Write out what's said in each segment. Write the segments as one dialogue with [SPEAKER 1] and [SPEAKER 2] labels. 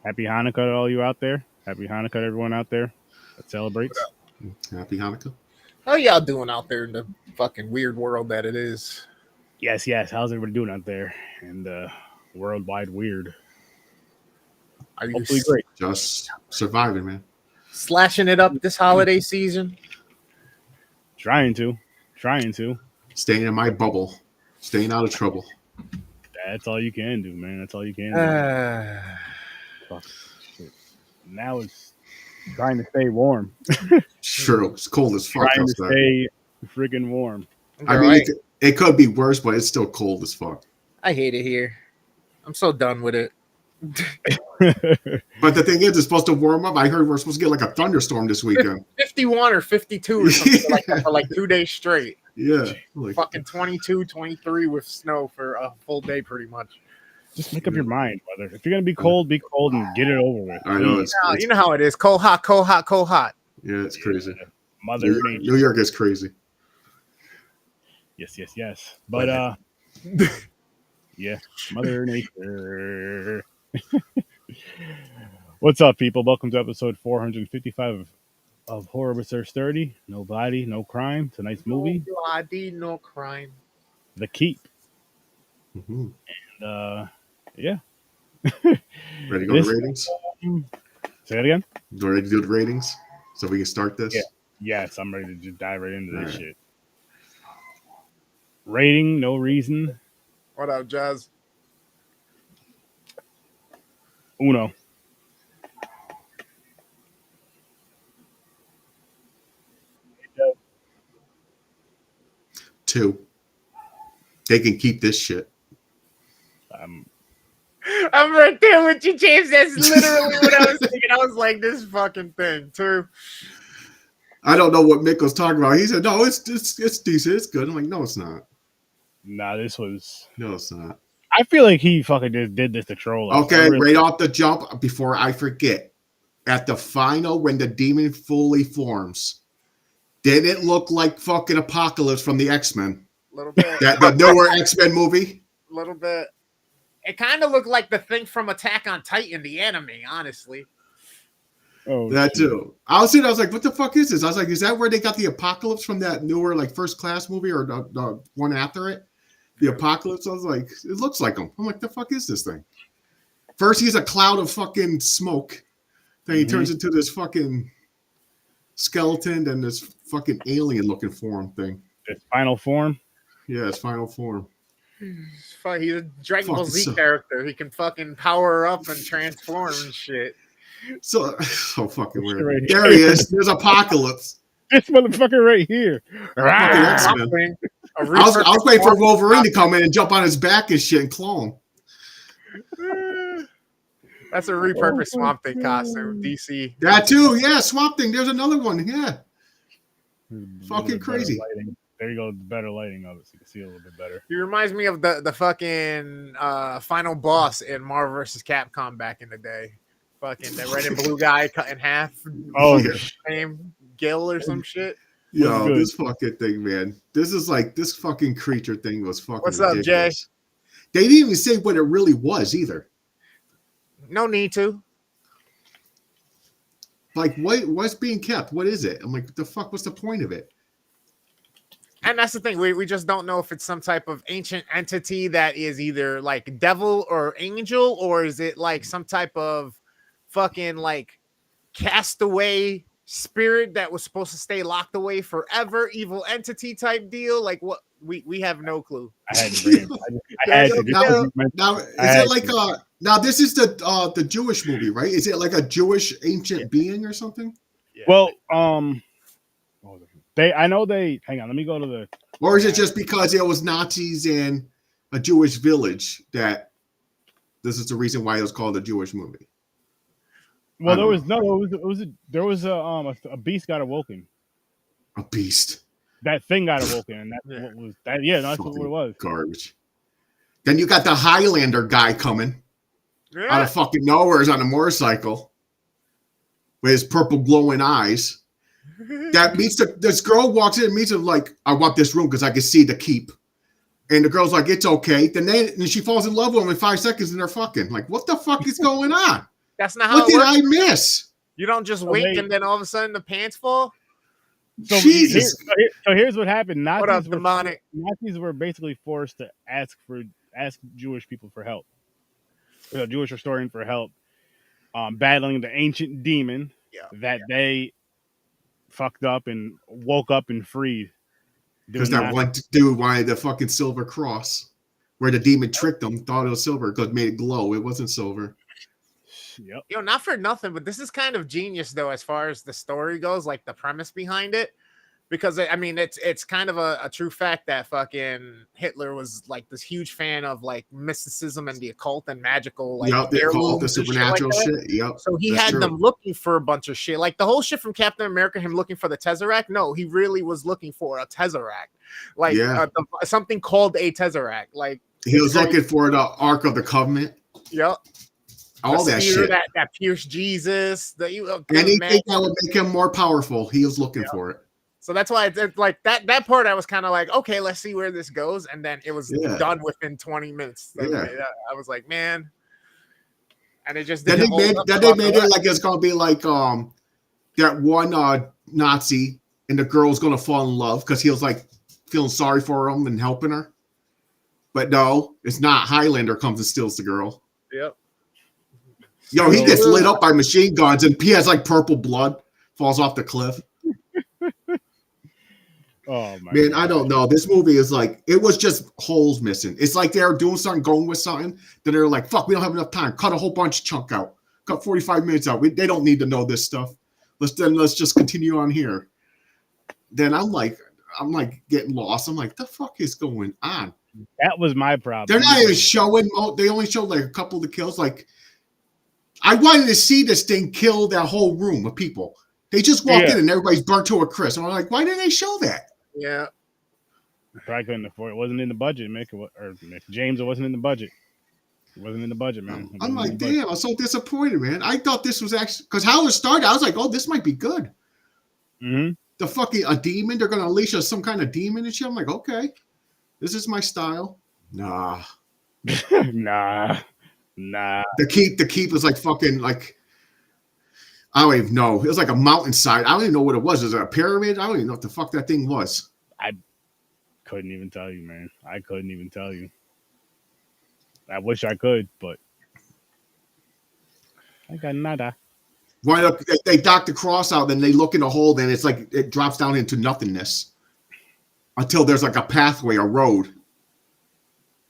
[SPEAKER 1] Happy Hanukkah to all you out there. Happy Hanukkah to everyone out there that celebrates.
[SPEAKER 2] Happy Hanukkah.
[SPEAKER 3] How y'all doing out there in the fucking weird world that it is?
[SPEAKER 1] Yes, yes. How's everybody doing out there in the worldwide weird?
[SPEAKER 3] Are you
[SPEAKER 1] Hopefully great.
[SPEAKER 2] Just surviving, man.
[SPEAKER 3] slashing it up this holiday season?
[SPEAKER 1] Trying to.
[SPEAKER 2] Staying in my bubble. Staying out of trouble.
[SPEAKER 1] That's all you can do, man. That's all you can do. Fuck. Shit. Now it's trying to stay warm.
[SPEAKER 2] Sure, it's cold as fuck
[SPEAKER 1] Trying
[SPEAKER 2] outside.
[SPEAKER 1] to stay freaking warm.
[SPEAKER 2] I mean, it could be worse, but it's still cold as fuck.
[SPEAKER 3] I hate it here. I'm so done with it.
[SPEAKER 2] But the thing is, it's supposed to warm up. I heard we're supposed to get like a thunderstorm this weekend.
[SPEAKER 3] 51 or 52 or something like that for like 2 days straight.
[SPEAKER 2] Yeah. Like,
[SPEAKER 3] Fucking 22, 23 with snow for a full day pretty much.
[SPEAKER 1] Just make up your mind, brother. If you're gonna be cold and get it over with.
[SPEAKER 2] I know.
[SPEAKER 3] You know how it is. Cold, hot, cold, hot, cold, hot.
[SPEAKER 2] Yeah, it's crazy.
[SPEAKER 1] Mother Nature.
[SPEAKER 2] New York is crazy.
[SPEAKER 1] Yes. But yeah, Mother Nature. What's up, people? Welcome to episode 455 of Horror with Sir Sturdy. No body, no crime. Tonight's movie,
[SPEAKER 3] No body, no crime.
[SPEAKER 1] The Keep.
[SPEAKER 2] Mm-hmm.
[SPEAKER 1] And yeah.
[SPEAKER 2] Ready to go to ratings?
[SPEAKER 1] Say that again?
[SPEAKER 2] You ready to do the ratings? So we can start this?
[SPEAKER 1] Yeah. Yes, I'm ready to just dive right into this
[SPEAKER 2] All right.
[SPEAKER 1] shit. Rating, no reason.
[SPEAKER 3] What up, Jazz?
[SPEAKER 1] Uno.
[SPEAKER 2] Two. They can keep this shit.
[SPEAKER 3] I'm right there with you, James. That's literally what I was thinking. I was like, this fucking thing, too.
[SPEAKER 2] I don't know what Mick was talking about. He said, no, it's decent. It's good. I'm like, no, it's not.
[SPEAKER 1] Nah, this was...
[SPEAKER 2] No, it's not.
[SPEAKER 1] I feel like he fucking just did this to troll us.
[SPEAKER 2] Okay, right off the jump, before I forget, at the final, when the demon fully forms, did it look like fucking Apocalypse from the X-Men?
[SPEAKER 3] A little bit.
[SPEAKER 2] The newer X-Men movie?
[SPEAKER 3] A little bit. It kind of looked like the thing from Attack on Titan, the anime, honestly.
[SPEAKER 1] Oh,
[SPEAKER 2] That
[SPEAKER 1] shit.
[SPEAKER 2] too. I was like, what the fuck is this? I was like, is that where they got the Apocalypse from that newer, like, First Class movie or the one after it? The Apocalypse? I was like, it looks like him. I'm like, the fuck is this thing? First, he's a cloud of fucking smoke. Then he turns into this fucking skeleton and this fucking alien-looking form thing.
[SPEAKER 1] His final form?
[SPEAKER 2] Yeah, his final form.
[SPEAKER 3] He's a Dragon Ball Z
[SPEAKER 2] so-
[SPEAKER 3] character. He can fucking power up and transform and shit.
[SPEAKER 2] So fucking weird.
[SPEAKER 1] Right
[SPEAKER 2] There he is. There's Apocalypse.
[SPEAKER 1] This motherfucker right here.
[SPEAKER 2] Fucking X-Men. I was waiting for Wolverine to come in and jump on his back and shit and claw him.
[SPEAKER 3] That's a repurposed Swamp Thing costume, DC.
[SPEAKER 2] That too, yeah. Swamp Thing. There's another one. Yeah. Fucking crazy.
[SPEAKER 1] Lighting. There you go. The better lighting of it, so you can see a little bit better.
[SPEAKER 3] He reminds me of the fucking final boss in Marvel vs. Capcom back in the day. Fucking that red and blue guy cut in half.
[SPEAKER 1] Oh,
[SPEAKER 2] Yeah.
[SPEAKER 3] Name Gil or some shit.
[SPEAKER 2] Yo,
[SPEAKER 1] good.
[SPEAKER 2] this fucking thing, man. This is like this fucking creature thing was fucking
[SPEAKER 3] What's up,
[SPEAKER 2] ridiculous. They didn't even say what it really was either.
[SPEAKER 3] No need to.
[SPEAKER 2] Like, what's being kept? What is it? I'm like, what the fuck? What's the point of it?
[SPEAKER 3] And that's the thing. We just don't know if it's some type of ancient entity that is either like devil or angel, or is it like some type of fucking like castaway spirit that was supposed to stay locked away forever, evil entity type deal. Like what? We have no clue.
[SPEAKER 1] I had to bring it. I had to.
[SPEAKER 2] Now, is it like now this is the Jewish movie, right? Is it like a Jewish ancient being or something?
[SPEAKER 3] Yeah.
[SPEAKER 1] Well, I know they. Hang on, let me go to the.
[SPEAKER 2] Or is it just because it was Nazis in a Jewish village that this is the reason why it was called a Jewish movie?
[SPEAKER 1] Well, there was a beast got awoken.
[SPEAKER 2] A beast.
[SPEAKER 1] That thing got awoken, and that's what was that. Yeah, that's what it was.
[SPEAKER 2] Garbage. Then you got the Highlander guy coming out of fucking nowhere on a motorcycle with his purple glowing eyes. That meets this girl walks in and meets him like, I want this room because I can see the keep. And the girl's like, it's okay. Then she falls in love with him in 5 seconds and they're fucking. Like, what the fuck is going on?
[SPEAKER 3] That's not how
[SPEAKER 2] What
[SPEAKER 3] it
[SPEAKER 2] did
[SPEAKER 3] works.
[SPEAKER 2] I miss?
[SPEAKER 3] You don't just
[SPEAKER 1] So
[SPEAKER 3] wink and then all of a sudden the pants fall.
[SPEAKER 1] So
[SPEAKER 2] Jesus.
[SPEAKER 1] so here's what happened.
[SPEAKER 3] What up, demonic?
[SPEAKER 1] Nazis were basically forced to ask Jewish people for help. Jewish historian for help, battling the ancient demon that they fucked up and woke up and freed.
[SPEAKER 2] Because that one dude wanted the fucking silver cross, where the demon tricked him, thought it was silver because it made it glow. It wasn't silver.
[SPEAKER 1] Yep.
[SPEAKER 3] Yo, not for nothing, but this is kind of genius though, as far as the story goes, like the premise behind it. Because I mean, it's kind of a true fact that fucking Hitler was like this huge fan of like mysticism and the occult and magical, like
[SPEAKER 2] the occult, the supernatural shit. Yep.
[SPEAKER 3] So he had them looking for a bunch of shit, like the whole shit from Captain America, him looking for the Tesseract. No, he really was looking for a Tesseract, like something called a Tesseract. Like
[SPEAKER 2] he was looking for the Ark of the Covenant.
[SPEAKER 3] Yep.
[SPEAKER 2] All that shit
[SPEAKER 3] that pierced Jesus.
[SPEAKER 2] Anything that would make him more powerful, he was looking for it.
[SPEAKER 3] So that's why it's like that part. I was kind of like, okay, let's see where this goes, and then it was done within 20 minutes. I was like, man, and it just
[SPEAKER 2] then they made it like it's gonna be like that one Nazi, and the girl's gonna fall in love because he was like feeling sorry for him and helping her, but no, it's not. Highlander comes and steals the girl.
[SPEAKER 3] Yep.
[SPEAKER 2] Yo, he gets lit up by machine guns, and he has like purple blood, falls off the cliff.
[SPEAKER 1] Oh my
[SPEAKER 2] man,
[SPEAKER 1] God.
[SPEAKER 2] I don't know. This movie is like, it was just holes missing. It's like they're doing something, going with something. Then they're like, fuck, we don't have enough time. Cut a whole bunch of chunk out. Cut 45 minutes out. They don't need to know this stuff. Let's just continue on here. Then I'm like getting lost. I'm like, the fuck is going on?
[SPEAKER 1] That was my problem.
[SPEAKER 2] They're not even showing. They only showed like a couple of the kills. Like, I wanted to see this thing kill that whole room of people. They just walked in and everybody's burnt to a crisp. And I'm like, why didn't they show that?
[SPEAKER 3] Yeah.
[SPEAKER 1] Probably couldn't afford it. It wasn't in the budget, Mick. James, it wasn't in the budget. It wasn't in the budget, man.
[SPEAKER 2] I'm like, damn, I'm so disappointed, man. I thought this was actually, because how it started, I was like, oh, this might be good.
[SPEAKER 1] Mm-hmm.
[SPEAKER 2] The fucking, a demon, they're going to unleash some kind of demon and shit. I'm like, okay, this is my style. Nah.
[SPEAKER 1] Nah.
[SPEAKER 2] The keep was like fucking, like, I don't even know. It was like a mountainside. I don't even know what it was. Was it a pyramid? I don't even know what the fuck that thing was.
[SPEAKER 1] I couldn't even tell you, man. I couldn't even tell you. I wish I could, but I got nada.
[SPEAKER 2] Wind up, they dock the cross out, then they look in a hole, then it's like it drops down into nothingness until there's like a pathway, a road.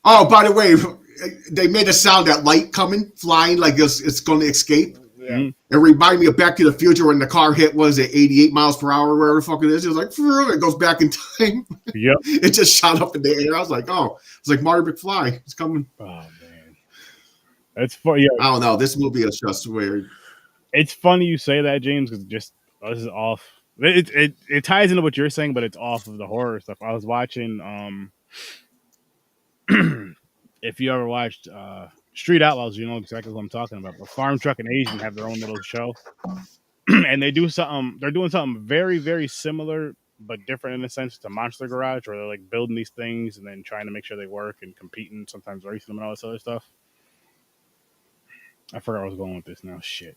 [SPEAKER 2] Oh, by the way, they made a sound, that light coming, flying, like it's going to escape.
[SPEAKER 3] Yeah.
[SPEAKER 2] It reminded me of Back to the Future when the car hit, was it 88 miles per hour, wherever the fuck it is. It was like, it goes back in time.
[SPEAKER 1] Yep.
[SPEAKER 2] It just shot up in the air. I was like, oh, it's like Marty McFly. It's coming.
[SPEAKER 1] Oh, man. It's funny. Yeah.
[SPEAKER 2] I don't know. This movie is just weird.
[SPEAKER 1] It's funny you say that, James, because this is off. It ties into what you're saying, but it's off of the horror stuff. I was watching, if you ever watched Street Outlaws, you know exactly what I'm talking about. But Farm Truck and Asian have their own little show, and they do something. They're doing something very, very similar, but different in a sense to Monster Garage, where they're like building these things and then trying to make sure they work and competing, sometimes racing them and all this other stuff. I forgot where I was going with this now. Shit.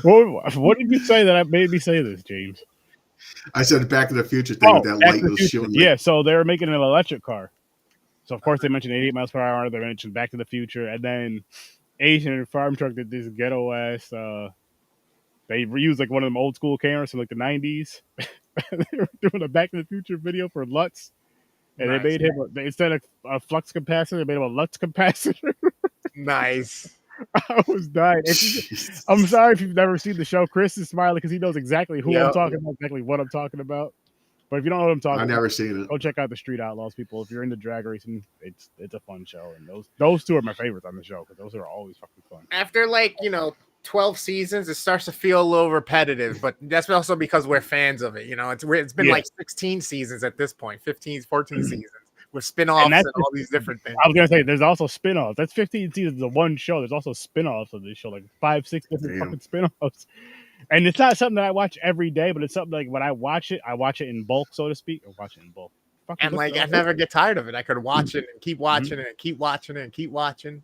[SPEAKER 1] What did you say that made me say this, James?
[SPEAKER 2] I said Back to the Future thing with that light was showing.
[SPEAKER 1] Yeah, so they were making an electric car. So, of course, they mentioned 88 miles per hour. They mentioned Back to the Future. And then Asian and Farm Truck did this ghetto-ass... they reused, like, one of them old-school cameras from, like, the 90s. They were doing a Back to the Future video for Lutz. And they made him... instead of a flux capacitor, they made him a Lutz capacitor.
[SPEAKER 3] Nice.
[SPEAKER 1] I was dying. I'm sorry if you've never seen the show. Chris is smiling because he knows exactly who I'm talking about, exactly what I'm talking about. But if you don't know what I'm talking about,
[SPEAKER 2] I've never seen it.
[SPEAKER 1] Go check out the Street Outlaws, people. If you're into drag racing, it's a fun show. And those two are my favorites on the show because those are always fucking fun.
[SPEAKER 3] After 12 seasons, it starts to feel a little repetitive, but that's also because we're fans of it. It's been like 16 seasons at this point, 15, 14 seasons. With spin-offs and all these different things.
[SPEAKER 1] I was going to say, there's also spin-offs. That's 15 seasons of one show. There's also spin-offs of this show, like 5, 6 different fucking spin-offs. And it's not something that I watch every day, but it's something like when I watch it in bulk, so to speak. Or watch it in bulk.
[SPEAKER 3] And I never get tired of it. I could watch it and keep watching it and keep watching it and keep watching.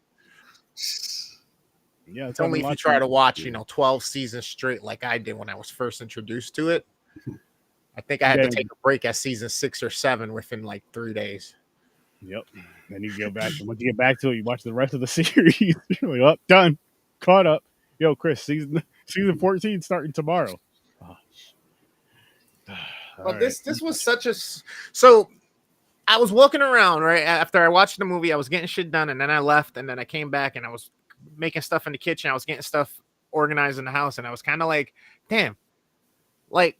[SPEAKER 1] Yeah,
[SPEAKER 3] It's only if you try to watch, 12 seasons straight like I did when I was first introduced to it. I think I had to take a break at season 6 or 7 within like 3 days.
[SPEAKER 1] Yep. Then you go back. Once you get back to it, you watch the rest of the series. You're like, done, caught up. Yo, Chris, season 14 starting tomorrow. Oh.
[SPEAKER 3] But this was such a so. I was walking around right after I watched the movie. I was getting shit done, and then I left, and then I came back, and I was making stuff in the kitchen. I was getting stuff organized in the house, and I was kind of like, damn, like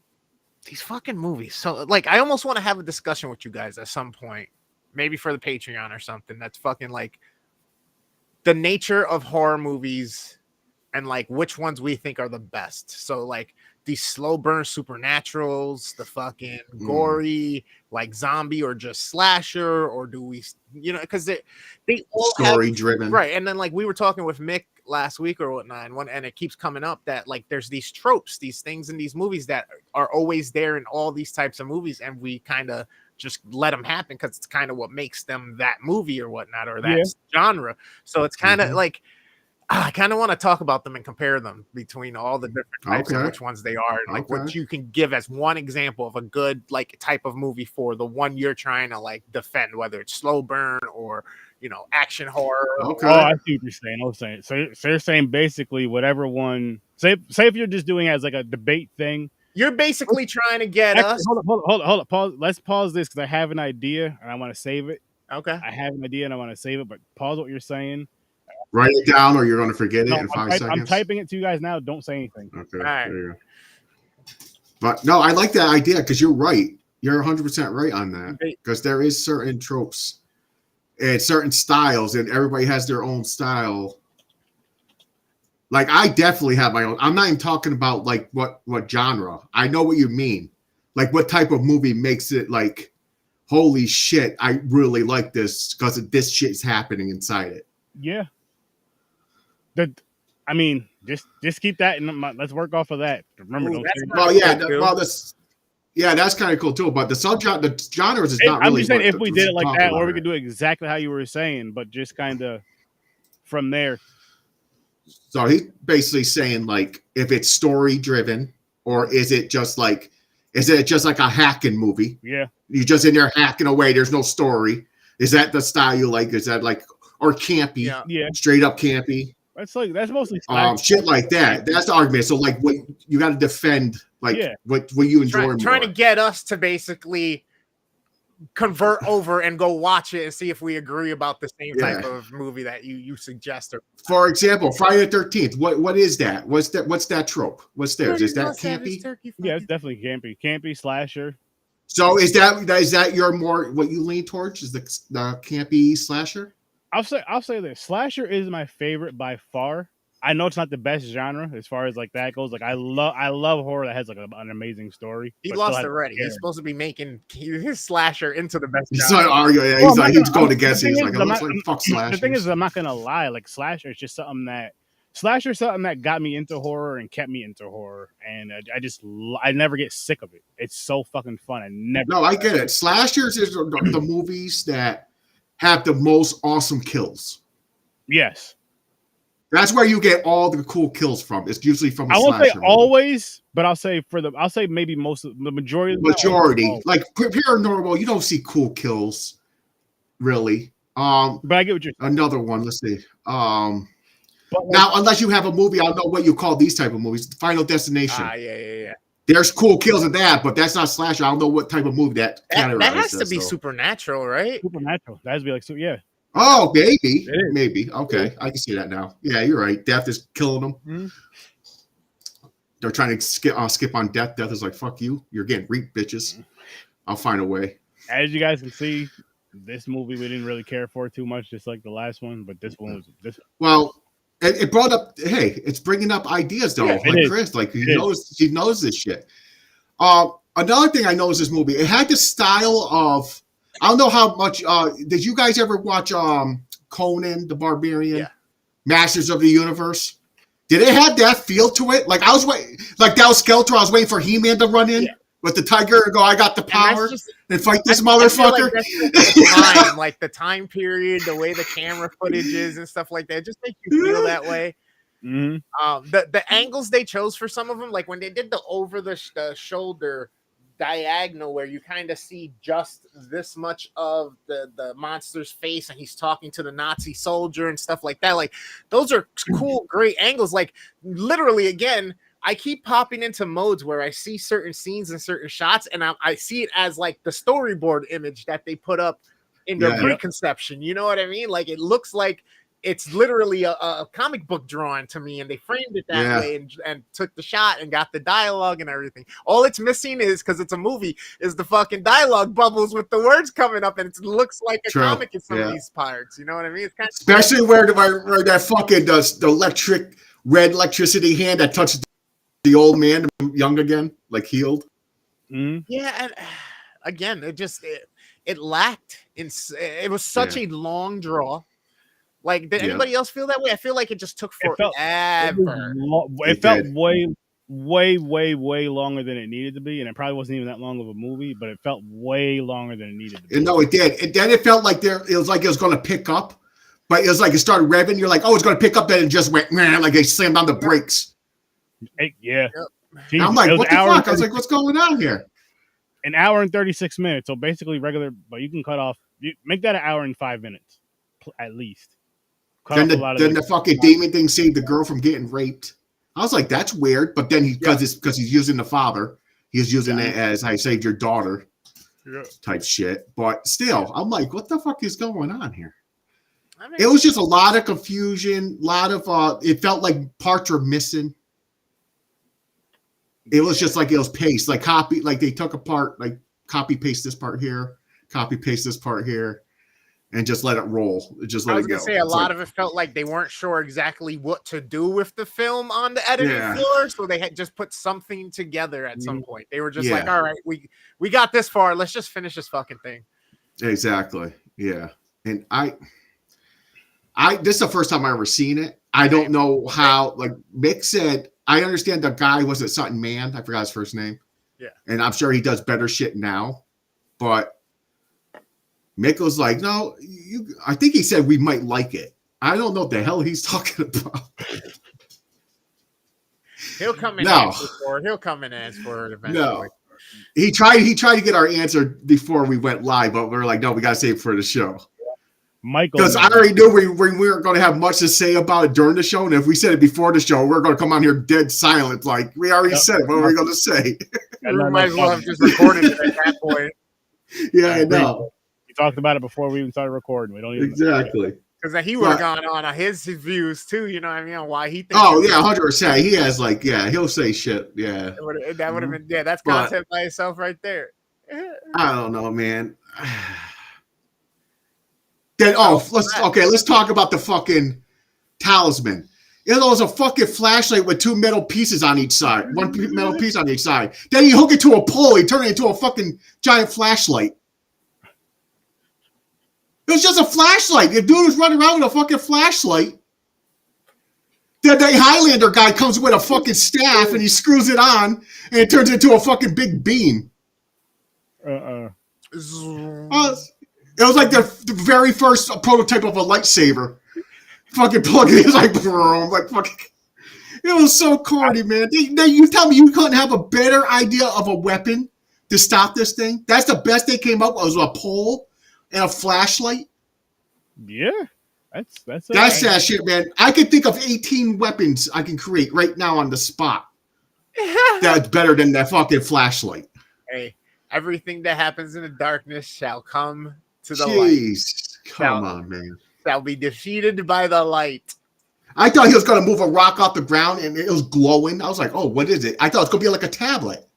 [SPEAKER 3] these fucking movies. So like, I almost want to have a discussion with you guys at some point, maybe for the Patreon or something. That's fucking like the nature of horror movies and like which ones we think are the best. So like these slow burn supernaturals, the fucking gory like zombie or just slasher, or do we, because they all
[SPEAKER 2] story driven,
[SPEAKER 3] right? And then like we were talking with Mick last week or whatnot, and it keeps coming up that like there's these tropes, these things in these movies that are always there in all these types of movies, and we kind of just let them happen because it's kind of what makes them that movie or whatnot, or that genre. So it's kind of like I kind of want to talk about them and compare them between all the different types and which ones they are, and like what you can give as one example of a good like type of movie for the one you're trying to like defend, whether it's slow burn or action horror.
[SPEAKER 1] Okay. Oh, I see what you're saying. I was saying so you're saying basically whatever one. Say if you're just doing it as like a debate thing.
[SPEAKER 3] You're basically trying to get us.
[SPEAKER 1] Hold up. Pause. Let's pause this because I have an idea and I want to save it.
[SPEAKER 3] Okay.
[SPEAKER 1] I have an idea and I want to save it, but pause what you're saying.
[SPEAKER 2] Write it down, or you're going to forget it in 5 seconds.
[SPEAKER 1] I'm typing it to you guys now. Don't say anything.
[SPEAKER 2] Okay. All right. There you go. But no, I like that idea because you're right. You're 100% right on that, because there is certain tropes and certain styles, and everybody has their own style. Like I definitely have my own. I'm not even talking about like what genre. I know what you mean. Like what type of movie makes it like, holy shit, I really like this because this shit's happening inside it.
[SPEAKER 1] Yeah. Just keep that in mind. Let's work off of that. Remember, that's kind of cool too. But the genres is not really. I'm just saying if we did it like that, or we could do it exactly how you were saying, but just kind of from there.
[SPEAKER 2] So he's basically saying like, if it's story driven, or is it just like a hacking movie?
[SPEAKER 1] Yeah,
[SPEAKER 2] you're just in there hacking away. There's no story. Is that the style you like? Is that like, or campy?
[SPEAKER 1] Yeah,
[SPEAKER 2] straight up campy.
[SPEAKER 1] That's mostly
[SPEAKER 2] shit like that. That's the argument. So like, what you got to defend, like what you enjoy
[SPEAKER 3] trying to get us to basically convert over and go watch it and see if we agree about the same type of movie that you suggest.
[SPEAKER 2] For example, Friday the 13th. What is that? What's that trope? What's theirs? Is that campy?
[SPEAKER 1] Yeah, it's definitely campy slasher.
[SPEAKER 2] So is that your more what you lean towards? Is the campy slasher?
[SPEAKER 1] I'll say this. Slasher is my favorite by far. I know it's not the best genre as far as like that goes. Like I love horror that has like an amazing story.
[SPEAKER 3] He lost already. He's supposed to be making his slasher into the best.
[SPEAKER 2] He's not arguing. Yeah, he's going to guess. He's like, fuck slasher.
[SPEAKER 1] The thing is, I'm not gonna lie. Like slasher is just something that got me into horror and kept me into horror, and I never get sick of it. It's so fucking fun.
[SPEAKER 2] I get it. Slashers is the movies that have the most awesome kills.
[SPEAKER 1] Yes.
[SPEAKER 2] That's where you get all the cool kills from. It's usually from a slasher movie. I won't say
[SPEAKER 1] always, but I'll say maybe most of the majority.
[SPEAKER 2] Like paranormal, you don't see cool kills, really.
[SPEAKER 1] But I get what you're saying.
[SPEAKER 2] Another one, let's see. Now, unless you have a movie, I don't know what you call these type of movies. Final Destination.
[SPEAKER 3] Yeah.
[SPEAKER 2] There's cool kills in that, but that's not slasher. I don't know what type of movie that
[SPEAKER 3] has to be supernatural, right?
[SPEAKER 1] Supernatural. That has to be like, so yeah.
[SPEAKER 2] Oh, maybe. Okay, I can see that now. Yeah, you're right. Death is killing them. Mm-hmm. They're trying to skip on death. Death is like, fuck you. You're getting reaped, bitches. I'll find a way.
[SPEAKER 1] As you guys can see, this movie we didn't really care for too much, just like the last one. But this one was this.
[SPEAKER 2] Well, it brought up. Hey, it's bringing up ideas though. Yeah, Chris, like he knows this shit. Another thing I know is this movie. It had the style of. I don't know how much. Did you guys ever watch Conan the Barbarian?
[SPEAKER 3] Yeah.
[SPEAKER 2] Masters of the Universe? Did it have that feel to it? Like I was waiting, like that was Skeletor. I was waiting for He-Man to run in.
[SPEAKER 3] Yeah.
[SPEAKER 2] with the tiger and go, I got the power and fight this motherfucker.
[SPEAKER 3] Like that's the time, like the time period, the way the camera footage is and stuff like that. It just makes you feel that way.
[SPEAKER 1] Mm-hmm.
[SPEAKER 3] The angles they chose for some of them, like when they did the over the shoulder diagonal, where you kind of see just this much of the monster's face, and he's talking to the Nazi soldier and stuff like that. Like those are cool, great angles. Like literally, again, I keep popping into modes where I see certain scenes and certain shots, and I see it as like the storyboard image that they put up in their preconception. You know what I mean? Like it looks like it's literally a comic book drawing to me, and they framed it that way and took the shot and got the dialogue and everything. All it's missing is, because it's a movie, is the fucking dialogue bubbles with the words coming up, and it looks like a comic in some of these parts. You know what I mean? It's kind of
[SPEAKER 2] especially where that fucking the red electricity hand that touched the old man, young again, like healed.
[SPEAKER 1] Mm-hmm.
[SPEAKER 3] Yeah, and again, it lacked. It was such a long draw. Like, did anybody else feel that way? I feel like it just took forever.
[SPEAKER 1] It felt way longer than it needed to be, and it probably wasn't even that long of a movie, but it felt way longer than it needed to be.
[SPEAKER 2] No, it did. And then it felt like it was going to pick up, but it was like it started revving. You're like, oh, it's going to pick up, then it just went, man, like they slammed on the brakes.
[SPEAKER 1] Yeah.
[SPEAKER 2] Jeez, I'm like, what the fuck? I was like, what's going on here?
[SPEAKER 1] An hour and 36 minutes. So basically regular, but you can cut off. Make that an hour and 5 minutes, at least.
[SPEAKER 2] Then the fucking demon thing saved the girl from getting raped. I was like, that's weird. But then because he's using the father, he's using it as I saved your daughter type shit. But still, I'm like, what the fuck is going on here? I mean, it was just a lot of confusion, it felt like parts were missing. It was just like it was paced, like they took apart, like copy paste this part here, copy paste this part here. And just let it roll. Just let it go. I was going to
[SPEAKER 3] say, a lot of it felt like they weren't sure exactly what to do with the film on the editing floor, so they had just put something together at some point. They were just like, all right, we got this far. Let's just finish this fucking thing.
[SPEAKER 2] Exactly. Yeah. And I this is the first time I ever seen it. I don't know how, like Mick said, I understand the guy was a Sutton Man. I forgot his first name.
[SPEAKER 3] Yeah.
[SPEAKER 2] And I'm sure he does better shit now. But Mick was like, no, I think he said we might like it. I don't know what the hell he's talking about.
[SPEAKER 3] He'll come in and ask for it. He'll come in and ask for it eventually.
[SPEAKER 2] No. He tried to get our answer before we went live, but we were like, no, we got to save it for the show.
[SPEAKER 1] Michael.
[SPEAKER 2] Because I already knew we weren't going to have much to say about it during the show. And if we said it before the show, we're going to come on here dead silent. Like, we already said it. What are we going to say?
[SPEAKER 3] We might as well have just recorded it at that point.
[SPEAKER 2] Yeah, I know.
[SPEAKER 1] We talked about it before we even started recording. We don't even
[SPEAKER 2] exactly.
[SPEAKER 3] Because he would have gone on his views too, you know what I mean? On why he thinks.
[SPEAKER 2] Oh, yeah, 100%. He has, like, he'll say shit. Yeah.
[SPEAKER 3] That would have been, that's content by itself right there.
[SPEAKER 2] I don't know, man. Then, let's talk about the fucking talisman. It was a fucking flashlight with two metal pieces on each side. One metal piece on each side. Then you hook it to a pole. You turn it into a fucking giant flashlight. It was just a flashlight. The dude was running around with a fucking flashlight. Then the Highlander guy comes with a fucking staff and he screws it on and it turns into a fucking big beam. It was like the very first prototype of a lightsaber. Fucking plug it in, like fucking. It was so corny, man. You tell me you couldn't have a better idea of a weapon to stop this thing? That's the best they came up with, was a pole and a flashlight.
[SPEAKER 1] Yeah, that's
[SPEAKER 2] that shit, man. I can think of 18 weapons I can create right now on the spot. That's better than that fucking flashlight.
[SPEAKER 3] Hey, everything that happens in the darkness shall come to the light.
[SPEAKER 2] Come on, man.
[SPEAKER 3] Shall be defeated by the light.
[SPEAKER 2] I thought he was going to move a rock off the ground and it was glowing. I was like, oh, what is it? I thought it was going to be like a tablet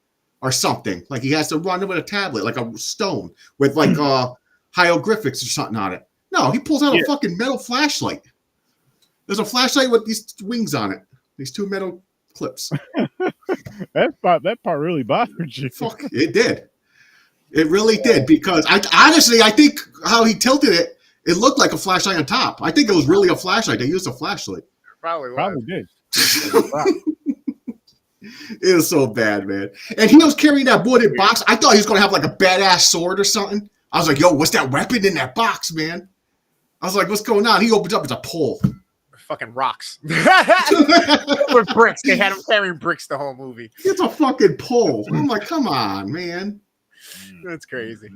[SPEAKER 2] or something. Like he has to run it with a tablet, like a stone with like hieroglyphics or something on it. No, he pulls out a fucking metal flashlight. There's a flashlight with these wings on it. These two metal clips.
[SPEAKER 1] That part really bothered you.
[SPEAKER 2] Fuck, it did. It really did, because I think how he tilted it, it looked like a flashlight on top. I think it was really a flashlight. They used a flashlight.
[SPEAKER 3] Probably
[SPEAKER 1] did.
[SPEAKER 2] It was so bad, man. And he was carrying that wooden box. I thought he was gonna have like a badass sword or something. I was like, yo, what's that weapon in that box, man? I was like, what's going on? He opens up, it's a pole.
[SPEAKER 3] Fucking rocks. With bricks. They had him carrying bricks the whole movie.
[SPEAKER 2] It's a fucking pole. I'm like, come on, man.
[SPEAKER 3] That's crazy.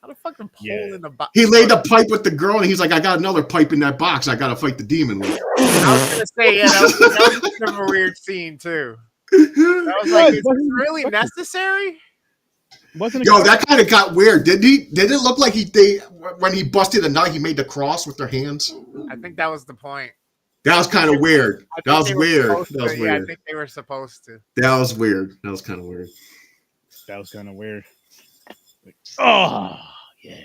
[SPEAKER 3] How the fuck the pole in the box?
[SPEAKER 2] He laid the pipe with the girl, and he's like, I got another pipe in that box. I got to fight the demon with it.
[SPEAKER 3] I was going to say, yeah, that was kind of a weird scene, too. I was like, is this really necessary?
[SPEAKER 2] Yo, that kind of got weird. Did it look like when he busted a nut, he made the cross with their hands?
[SPEAKER 3] I think that was the point.
[SPEAKER 2] That was kind of weird. That was weird.
[SPEAKER 3] Yeah, I think they were supposed to.
[SPEAKER 2] That was weird. That was kind of weird.
[SPEAKER 1] That was kind of weird. Like, oh, yeah.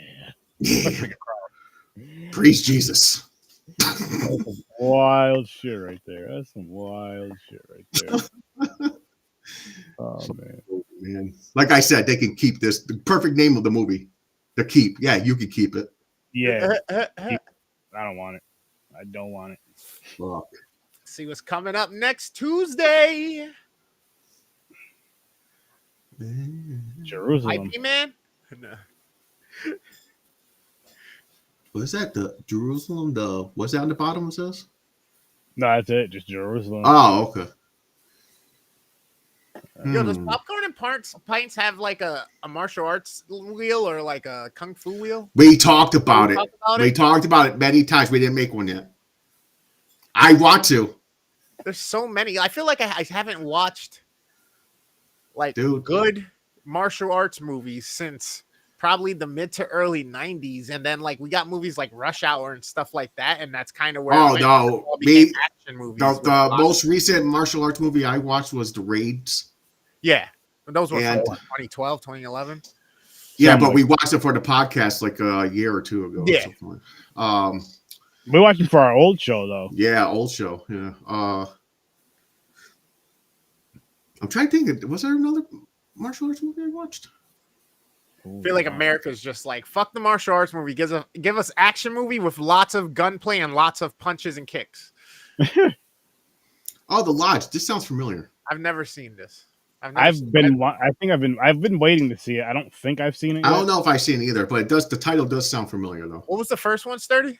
[SPEAKER 2] Praise Jesus.
[SPEAKER 1] That's some wild shit right there. That's some wild shit right there. Oh,
[SPEAKER 2] man. Like I said, they can keep this. The perfect name of the movie. The Keep. Yeah, you can keep it.
[SPEAKER 1] Yeah. I don't want it. I don't want it.
[SPEAKER 2] Fuck.
[SPEAKER 3] See what's coming up next Tuesday.
[SPEAKER 1] Jerusalem.
[SPEAKER 3] IP Man? No.
[SPEAKER 2] What is that? The Jerusalem? What's that on the bottom of this?
[SPEAKER 1] No, that's it. Just Jerusalem.
[SPEAKER 2] Oh, okay.
[SPEAKER 3] Yo, does Popcorn and Pints have like a martial arts wheel or like a kung fu wheel?
[SPEAKER 2] We talked about it. We talked about it many times. We didn't make one yet. I want to.
[SPEAKER 3] There's so many. I feel like I haven't watched like good martial arts movies since probably the mid to early 90s. And then like we got movies like Rush Hour and stuff like that. And that's kind of where action movies.
[SPEAKER 2] The most recent martial arts movie I watched was The Raids.
[SPEAKER 3] Yeah. Those were from 2012, 2011.
[SPEAKER 2] Yeah, but we watched it for the podcast like a year or two ago.
[SPEAKER 3] Yeah.
[SPEAKER 1] We watched it for our old show though.
[SPEAKER 2] Yeah, old show. Yeah. I'm trying to think. Was there another martial arts movie I watched?
[SPEAKER 3] I feel like America's just like, fuck the martial arts movie. Give us action movie with lots of gunplay and lots of punches and kicks.
[SPEAKER 2] Oh, The Lodge. This sounds familiar.
[SPEAKER 3] I've never seen this.
[SPEAKER 1] I've been waiting to see it. I don't think I've seen it yet.
[SPEAKER 2] I don't know if I've seen it either, but the title does sound familiar though.
[SPEAKER 3] What was the first one, Sturdy?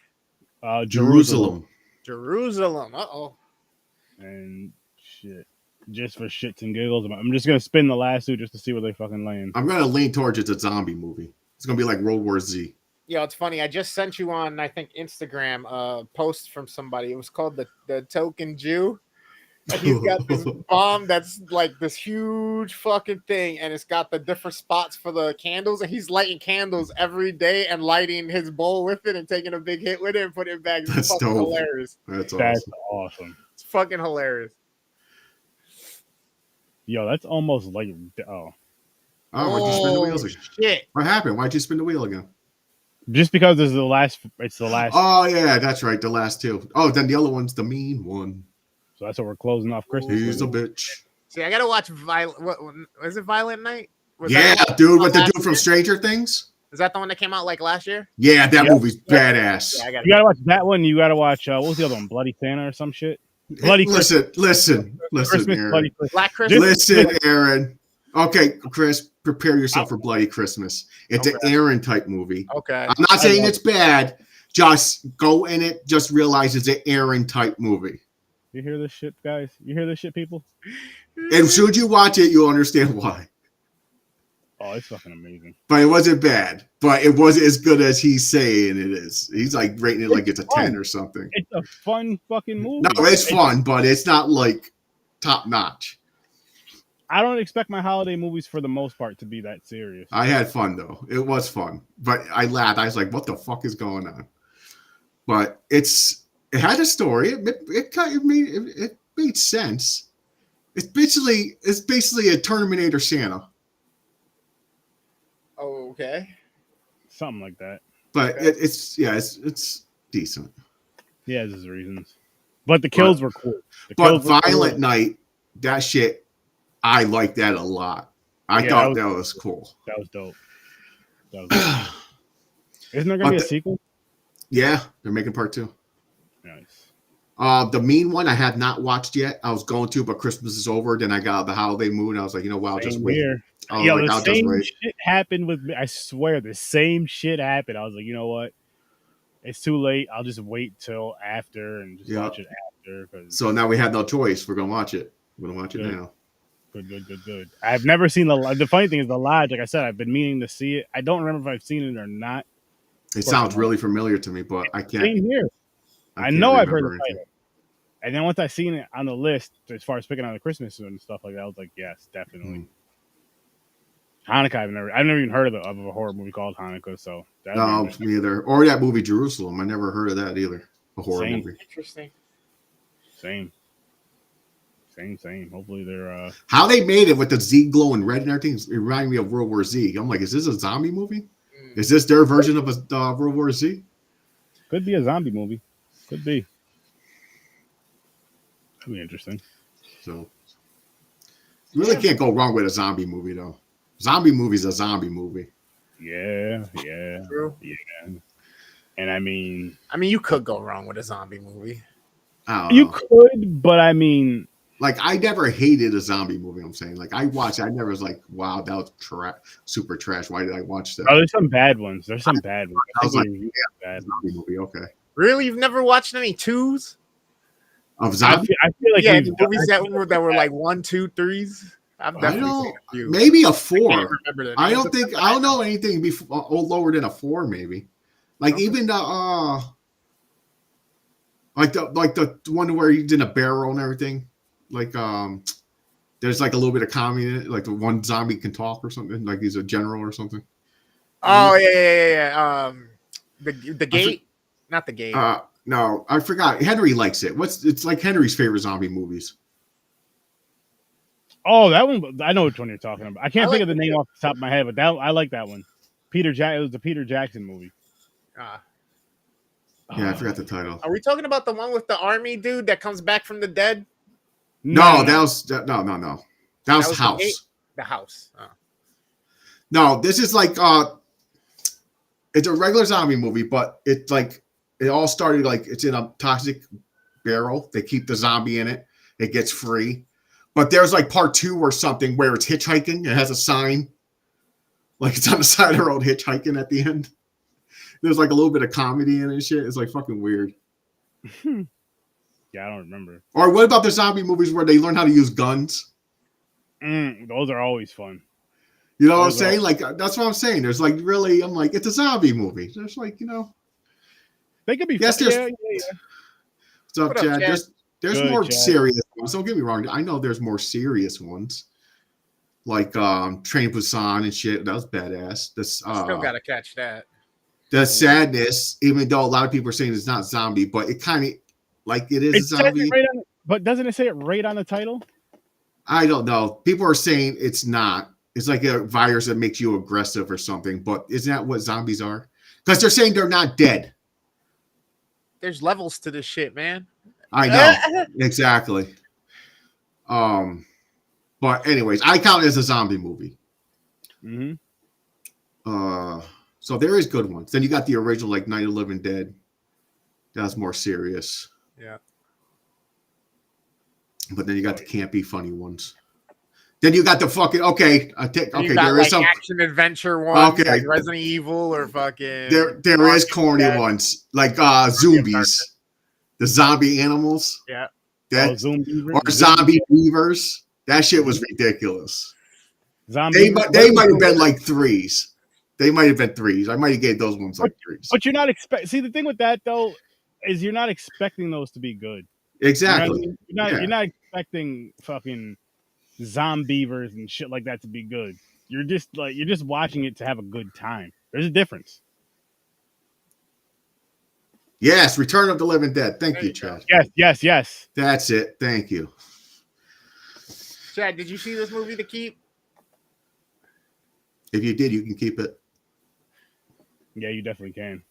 [SPEAKER 2] Jerusalem.
[SPEAKER 3] Uh-oh.
[SPEAKER 1] And shit. Just for shits and giggles. I'm just gonna spin the last two just to see where they fucking land.
[SPEAKER 2] I'm gonna lean towards it's a zombie movie. It's gonna be like World War Z.
[SPEAKER 3] Yeah, it's funny. I just sent you on, I think, Instagram a post from somebody. It was called the Token Jew. And he's got this bomb that's like this huge fucking thing, and it's got the different spots for the candles, and he's lighting candles every day and lighting his bowl with it and taking a big hit with it and putting it back. It's fucking hilarious.
[SPEAKER 2] That's
[SPEAKER 1] awesome.
[SPEAKER 3] It's fucking hilarious.
[SPEAKER 1] Yo, that's almost like
[SPEAKER 2] why'd you spin the wheels again?
[SPEAKER 3] Shit.
[SPEAKER 2] What happened? Why'd you spin the wheel again?
[SPEAKER 1] Just because it's the last.
[SPEAKER 2] Oh yeah, that's right. The last two. Oh, then the other one's the mean one.
[SPEAKER 1] So that's what we're closing off Christmas.
[SPEAKER 2] He's a bitch.
[SPEAKER 3] See, I gotta watch is it Violent Night?
[SPEAKER 2] Dude, with the dude from Stranger Things.
[SPEAKER 3] Is that the one that came out like last year?
[SPEAKER 2] Yeah, that movie's badass.
[SPEAKER 3] Yeah,
[SPEAKER 1] you gotta watch that one. You gotta watch what was the other one? Bloody Santa or some shit.
[SPEAKER 2] Listen, Aaron.
[SPEAKER 3] Black Christmas.
[SPEAKER 2] Listen, Aaron. Okay, Chris, prepare yourself for Bloody Christmas. It's an Aaron type movie.
[SPEAKER 3] Okay.
[SPEAKER 2] I'm not saying it's bad. Just go in it. Just realize it's an Aaron type movie.
[SPEAKER 1] You hear this shit, guys? You hear this shit, people?
[SPEAKER 2] And should you watch it, you'll understand why.
[SPEAKER 1] Oh, it's fucking amazing.
[SPEAKER 2] But it wasn't bad. But it wasn't as good as he's saying it is. He's like rating it like it's a 10 or something.
[SPEAKER 1] It's a fun fucking movie.
[SPEAKER 2] No, it's fun, but it's not like top notch.
[SPEAKER 1] I don't expect my holiday movies for the most part to be that serious.
[SPEAKER 2] I had fun though. It was fun. But I laughed. I was like, what the fuck is going on? But it had a story. It made sense. It's basically a Terminator Santa.
[SPEAKER 3] Oh, okay.
[SPEAKER 1] Something like that.
[SPEAKER 2] But it's decent.
[SPEAKER 1] He has his reasons. But the kills were cool.
[SPEAKER 2] Violent Night, that shit, I like that a lot. I thought that was cool.
[SPEAKER 1] That was dope. Isn't there gonna be a sequel?
[SPEAKER 2] Yeah, they're making part 2.
[SPEAKER 1] Nice.
[SPEAKER 2] The Mean one I have not watched yet. I was going to, but Christmas is over. Then I got the holiday mood. I was like, you know what? I'll just
[SPEAKER 1] Same
[SPEAKER 2] wait.
[SPEAKER 1] here.
[SPEAKER 2] I was
[SPEAKER 1] Yo,
[SPEAKER 2] like,
[SPEAKER 1] the
[SPEAKER 2] I'll just
[SPEAKER 1] same
[SPEAKER 2] wait.
[SPEAKER 1] shit happened with me. I swear, the same shit happened. I was like, you know what? It's too late. I'll just wait till after and just
[SPEAKER 2] Yeah.
[SPEAKER 1] watch it after. Cause
[SPEAKER 2] So now we have no choice. We're gonna watch it. We're gonna watch it
[SPEAKER 1] Good.
[SPEAKER 2] now.
[SPEAKER 1] Good. I've never seen the funny thing is the Lodge. Like I said, I've been meaning to see it. I don't remember if I've seen it or not.
[SPEAKER 2] It sounds really familiar to me, but I can't.
[SPEAKER 1] Same here. I
[SPEAKER 2] can't
[SPEAKER 1] know I've heard
[SPEAKER 2] remember
[SPEAKER 1] the title. And then once I seen it on the list, as far as picking out the Christmas and stuff like that, I was like, yes, definitely. Hanukkah, I've never even heard of a horror movie called Hanukkah. So
[SPEAKER 2] No, me either. Or that movie Jerusalem. I never heard of that either. A horror movie.
[SPEAKER 3] Interesting.
[SPEAKER 1] Same. Hopefully they're
[SPEAKER 2] how they made it with the Z glowing red and everything. It reminded me of World War Z. I'm like, is this a zombie movie? Is this their version of a World War Z?
[SPEAKER 1] Could be a zombie movie. Could be. That'd be interesting.
[SPEAKER 2] So you really can't go wrong with a zombie movie, though. Zombie movie's a zombie movie.
[SPEAKER 1] Yeah.
[SPEAKER 3] True.
[SPEAKER 1] Yeah. And I mean,
[SPEAKER 3] you could go wrong with a zombie movie.
[SPEAKER 1] You could, but I mean,
[SPEAKER 2] like, I never hated a zombie movie. I'm saying, like, I watched. I never was like, wow, that was super trash. Why did I watch that?
[SPEAKER 1] Oh, there's some bad ones. I
[SPEAKER 2] was like,
[SPEAKER 1] bad
[SPEAKER 2] zombie movie. Okay.
[SPEAKER 3] Really, you've never watched any twos
[SPEAKER 2] Of zombie?
[SPEAKER 1] I feel like
[SPEAKER 3] movies that were like 1, 2, 3s. I've definitely seen a few.
[SPEAKER 2] Maybe a 4.
[SPEAKER 3] I
[SPEAKER 2] don't know anything before lower than a 4. Maybe, like even the like the one where he's in a barrel and everything. Like there's like a little bit of comedy in it. Like the one zombie can talk or something. Like he's a general or something.
[SPEAKER 3] Oh yeah. The Gate, not the Gate.
[SPEAKER 2] No, I forgot. Henry likes it. It's like Henry's favorite zombie movies.
[SPEAKER 1] Oh, that one. I know which one you're talking about. I can't think of the name off the top of my head, but I like that one. It was the Peter Jackson movie.
[SPEAKER 2] Yeah, I forgot the title.
[SPEAKER 3] Are we talking about the one with the army dude that comes back from the dead?
[SPEAKER 2] No. That was That was House.
[SPEAKER 3] The House. Oh.
[SPEAKER 2] No, this is like it's a regular zombie movie, but it's like it all started like it's in a toxic barrel. They keep the zombie in it. It gets free. But there's like part 2 or something where it's hitchhiking. It has a sign. Like it's on the side of the road hitchhiking at the end. There's like a little bit of comedy in it and shit. It's like fucking weird.
[SPEAKER 1] Yeah, I don't remember.
[SPEAKER 2] Or what about the zombie movies where they learn how to use guns?
[SPEAKER 1] Those are always fun.
[SPEAKER 2] You know what I'm saying? Like, that's what I'm saying. There's like really, I'm like, it's a zombie movie. There's like, you know.
[SPEAKER 1] They could be
[SPEAKER 2] fun.
[SPEAKER 1] Yeah.
[SPEAKER 2] What's up, Chad? There's
[SPEAKER 1] Good,
[SPEAKER 2] more
[SPEAKER 1] Chad.
[SPEAKER 2] serious ones. Don't get me wrong. I know there's more serious ones. Like Train Busan and shit. That was badass. This
[SPEAKER 3] Still gotta catch that.
[SPEAKER 2] The Sadness, even though a lot of people are saying it's not zombie, but it kind of like it is a zombie.
[SPEAKER 1] But doesn't it say it right on the title?
[SPEAKER 2] I don't know. People are saying it's not. It's like a virus that makes you aggressive or something. But isn't that what zombies are? Because they're saying they're not dead.
[SPEAKER 3] There's levels to this shit, man.
[SPEAKER 2] I know. Exactly. But anyways, I count it as a zombie movie. So there is good ones. Then you got the original, like Night of the Living Dead. That's more serious.
[SPEAKER 3] Yeah.
[SPEAKER 2] But then you got the campy, funny ones. Then you got the fucking there
[SPEAKER 3] like
[SPEAKER 2] is some
[SPEAKER 3] action adventure ones,
[SPEAKER 2] okay,
[SPEAKER 3] like Resident Evil or fucking.
[SPEAKER 2] There is corny ones like zombies, the zombie animals.
[SPEAKER 3] Yeah.
[SPEAKER 2] Or zombie beavers. That shit was ridiculous. They might have been like 3s. They might have been 3s. I might have gave those ones like 3s.
[SPEAKER 1] But you're not See, the thing with that though is you're not expecting those to be good.
[SPEAKER 2] Exactly.
[SPEAKER 1] You know what I mean? You're not expecting fucking zombievers and shit like that to be good. You're just watching it to have a good time. There's a difference.
[SPEAKER 2] Yes, Return of the Living Dead. Thank you, Chad.
[SPEAKER 1] Yes.
[SPEAKER 2] That's it. Thank you.
[SPEAKER 3] Chad, did you see this movie To Keep?
[SPEAKER 2] If you did, you can keep it.
[SPEAKER 1] Yeah, you definitely can.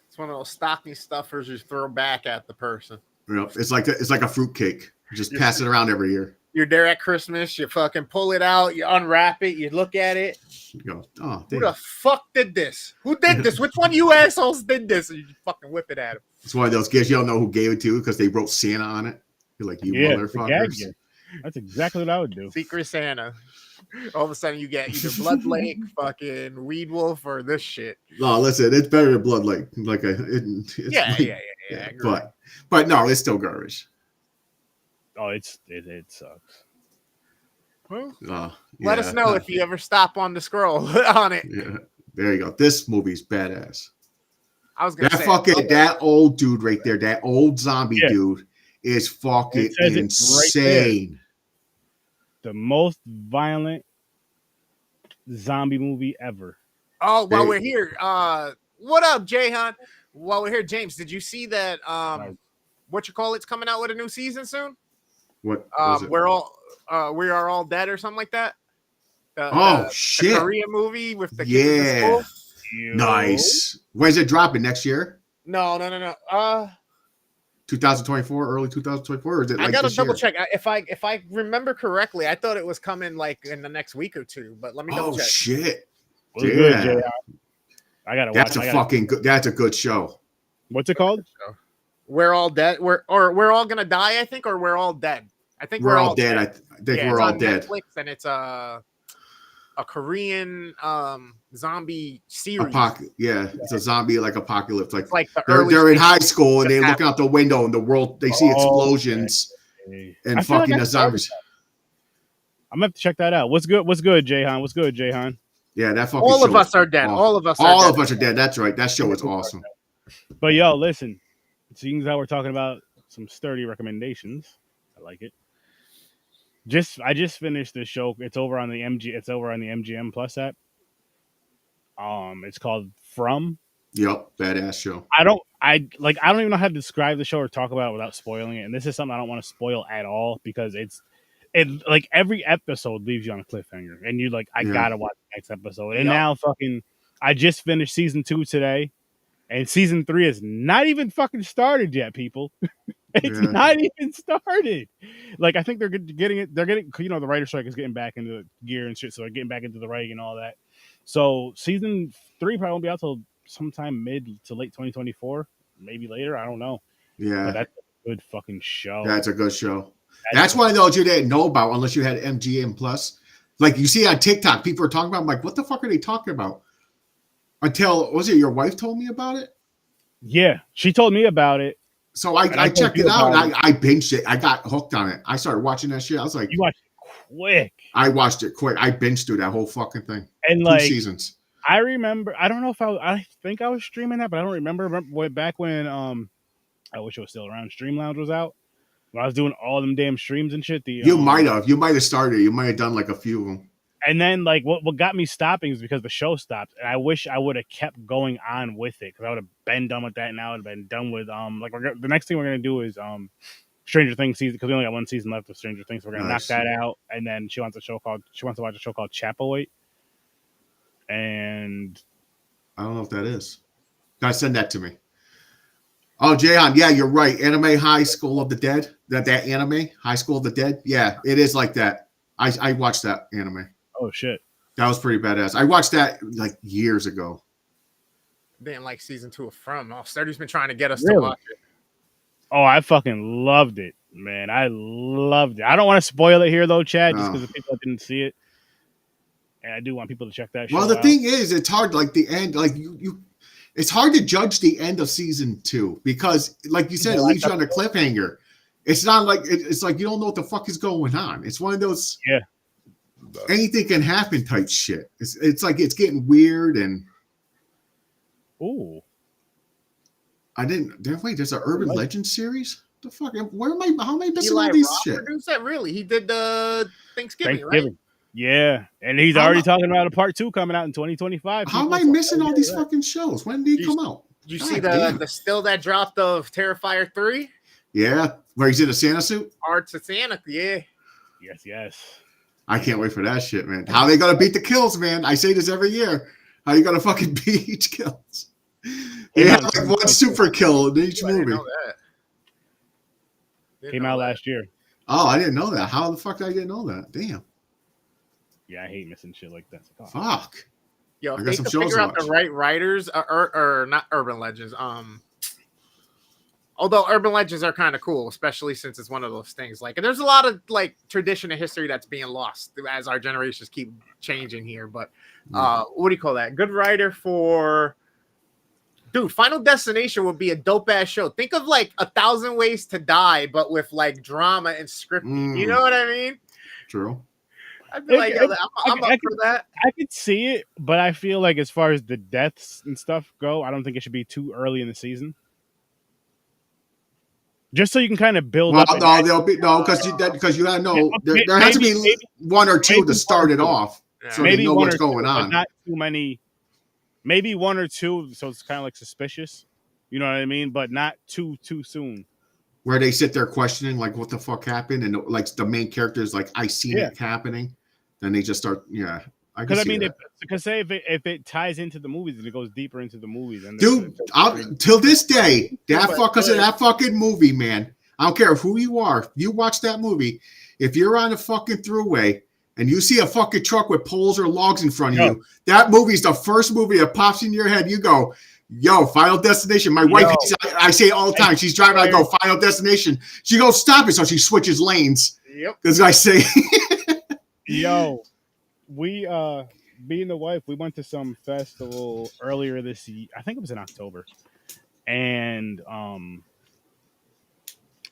[SPEAKER 3] It's one of those stocking stuffers you throw back at the person.
[SPEAKER 2] You know, it's like a fruitcake. You just pass it around every year.
[SPEAKER 3] You're there at Christmas. You fucking pull it out. You unwrap it. You look at it.
[SPEAKER 2] You go, oh,
[SPEAKER 3] Who
[SPEAKER 2] damn.
[SPEAKER 3] the fuck did this? Who did this? Which one of you assholes did this? And you fucking whip it at him.
[SPEAKER 2] It's one of those gifts you don't know who gave it to you because they wrote Santa on it. You're like, you motherfuckers.
[SPEAKER 1] That's exactly what I would do.
[SPEAKER 3] Secret Santa. All of a sudden, you get either Blood Lake, fucking Weed Wolf, or this shit.
[SPEAKER 2] No, listen, it's better than Blood Lake.
[SPEAKER 3] Yeah.
[SPEAKER 2] But no, it's still garbage.
[SPEAKER 1] Oh, it sucks.
[SPEAKER 3] Well, let us know if you ever stop on the scroll on it.
[SPEAKER 2] Yeah, there you go. This movie's badass.
[SPEAKER 3] I was gonna
[SPEAKER 2] say that old dude right there, that old zombie dude, is fucking insane.
[SPEAKER 1] Right, the most violent zombie movie ever.
[SPEAKER 3] Oh, while we're here, what up, Jayhan? While we're here, James, did you see that? What you call it's coming out with a new season soon?
[SPEAKER 2] What?
[SPEAKER 3] We are all dead or something like that.
[SPEAKER 2] Shit!
[SPEAKER 3] The Korean movie with the kids in school.
[SPEAKER 2] Nice. When's it dropping next year?
[SPEAKER 3] No.
[SPEAKER 2] 2024, early 2024, or is it?
[SPEAKER 3] I gotta double check. If I remember correctly, I thought it was coming like in the next week or two. But let me double check.
[SPEAKER 2] Oh shit!
[SPEAKER 1] Yeah. I gotta watch.
[SPEAKER 2] That's a good show.
[SPEAKER 1] What's it called?
[SPEAKER 3] We're all dead. We're all gonna die. I think, or we're all dead. I think we're all dead.
[SPEAKER 2] I think we're all dead.
[SPEAKER 3] Netflix, and it's a Korean zombie series.
[SPEAKER 2] It's a zombie apocalypse.
[SPEAKER 3] Like
[SPEAKER 2] they're in high school and they look out the window and the world they see explosions and fucking the zombies.
[SPEAKER 1] I'm gonna have to check that out. What's good, Jayhan?
[SPEAKER 2] Yeah, that fucking.
[SPEAKER 3] All of us are dead. All of us are dead.
[SPEAKER 2] That's right. That show is awesome.
[SPEAKER 1] But yo, listen. Seeing as how we're talking about some sturdy recommendations, I like it. I just finished this show. It's over on the MGM Plus app. It's called From.
[SPEAKER 2] Yep, badass show.
[SPEAKER 1] I don't even know how to describe the show or talk about it without spoiling it. And this is something I don't want to spoil at all because every episode leaves you on a cliffhanger, and you're like, I gotta watch the next episode. And now I just finished season 2 today, and season 3 is not even fucking started yet, people. It's not even started. I think they're getting it. They're getting, the writer strike is getting back into gear and shit. So they're getting back into the writing and all that. So season 3 probably won't be out till sometime mid to late 2024, maybe later. I don't know.
[SPEAKER 2] Yeah,
[SPEAKER 1] but that's a good fucking show.
[SPEAKER 2] That's a good show. That's one of those you didn't know about unless you had MGM Plus. Like you see on TikTok, people are talking about. I'm like, what the fuck are they talking about? Until was it your wife told me about it?
[SPEAKER 1] Yeah, she told me about it.
[SPEAKER 2] So I checked it out and I binged it. I got hooked on it. I started watching that shit. I was like,
[SPEAKER 1] you watched it quick.
[SPEAKER 2] I watched it quick. I binged through that whole fucking thing.
[SPEAKER 1] And
[SPEAKER 2] 2 seasons.
[SPEAKER 1] I remember. I don't know if I think I was streaming that, but I don't remember. Back when I wish it was still around. Stream Lounge was out. When I was doing all them damn streams and shit.
[SPEAKER 2] You might have started. You might have done a few of them.
[SPEAKER 1] And then what got me stopping is because the show stopped, and I wish I would have kept going on with it because I would have been done with that, and I would have been done with the next thing we're gonna do is Stranger Things season because we only got 1 season left of Stranger Things. So we're gonna knock that out, and then she wants to watch a show called Chapelwaite. And
[SPEAKER 2] I don't know if that is. Guys, send that to me. Oh, Jayon, yeah, you're right. Anime High School of the Dead. That anime High School of the Dead. Yeah, it is like that. I watched that anime.
[SPEAKER 1] Oh shit,
[SPEAKER 2] that was pretty badass. I watched that years ago.
[SPEAKER 3] Didn't like season 2 of From. Sturdy's been trying to get us to watch it.
[SPEAKER 1] Oh, I fucking loved it, man. I loved it. I don't want to spoil it here though, Chad, just because the people that didn't see it. And I do want people to check that show out.
[SPEAKER 2] Well, the thing is, it's hard. The end, it's hard to judge the end of season 2 because, like you said, it leaves you on a cliffhanger. It's not it's like you don't know what the fuck is going on. It's one of those anything can happen type shit. It's like it's getting weird and.
[SPEAKER 1] Ooh.
[SPEAKER 2] Wait, there's an urban legend series? The fuck? How am I missing
[SPEAKER 3] Eli
[SPEAKER 2] all these
[SPEAKER 3] Roth
[SPEAKER 2] shit?
[SPEAKER 3] Produced that, really? He did the Thanksgiving, right?
[SPEAKER 1] Yeah, and he's already talking about a part 2 coming out in 2025.
[SPEAKER 2] How am I missing all these fucking shows? When did he come out?
[SPEAKER 3] Did you see the still that dropped of Terrifier 3?
[SPEAKER 2] Yeah, where he's in a Santa suit?
[SPEAKER 3] Arts of Santa, yeah.
[SPEAKER 1] Yes.
[SPEAKER 2] I can't wait for that shit, man. How they gonna beat the kills, man? I say this every year. How you gonna fucking beat each kills? They have one super kill in each movie.
[SPEAKER 1] Came out last year.
[SPEAKER 2] Oh, I didn't know that. How the fuck did I didn't know that? Damn.
[SPEAKER 1] Yeah, I hate missing shit like that. It's like, oh,
[SPEAKER 2] Fuck.
[SPEAKER 3] Yo,
[SPEAKER 2] I
[SPEAKER 3] if
[SPEAKER 2] got
[SPEAKER 3] they
[SPEAKER 2] some
[SPEAKER 3] could
[SPEAKER 2] shows
[SPEAKER 3] figure
[SPEAKER 2] to
[SPEAKER 3] out the
[SPEAKER 2] watch.
[SPEAKER 3] right writers, or not urban legends. Although urban legends are kind of cool, especially since it's one of those things. Like, there's a lot of like tradition and history that's being lost as our generations keep changing here. But what do you call that? Good writer for. Dude, Final Destination would be a dope ass show. Think of like 1,000 Ways to Die, but with like drama and scripting. You know what I mean?
[SPEAKER 2] True.
[SPEAKER 3] I'd be like, yo, I'm up for that.
[SPEAKER 1] I could see it, but I feel like as far as the deaths and stuff go, I don't think it should be too early in the season. Just so you can kind of build up.
[SPEAKER 2] No, there'll be no because you gotta know there has to be one or two to start it off, so they know what's going on.
[SPEAKER 1] Not too many. Maybe one or two, so it's kind of like suspicious. You know what I mean? But not too soon.
[SPEAKER 2] Where they sit there questioning, like, what the fuck happened? And, like, the main character is like, I seen it happening. Then they just start,
[SPEAKER 1] Because, I mean, because say if it ties into the movies and it goes deeper into the movies. And
[SPEAKER 2] dude, till this day, that fucking movie, man. I don't care who you are. You watch that movie. If you're on a fucking throughway and you see a fucking truck with poles or logs in front of you, that movie's the first movie that pops in your head. You go, yo, Final Destination. My wife, I say it all the time. She's driving, I go, Final Destination. She goes, stop it. So she switches lanes.
[SPEAKER 3] Yep.
[SPEAKER 2] Because I say,
[SPEAKER 1] yo, we, me and the wife, we went to some festival earlier this year. I think it was in October. And on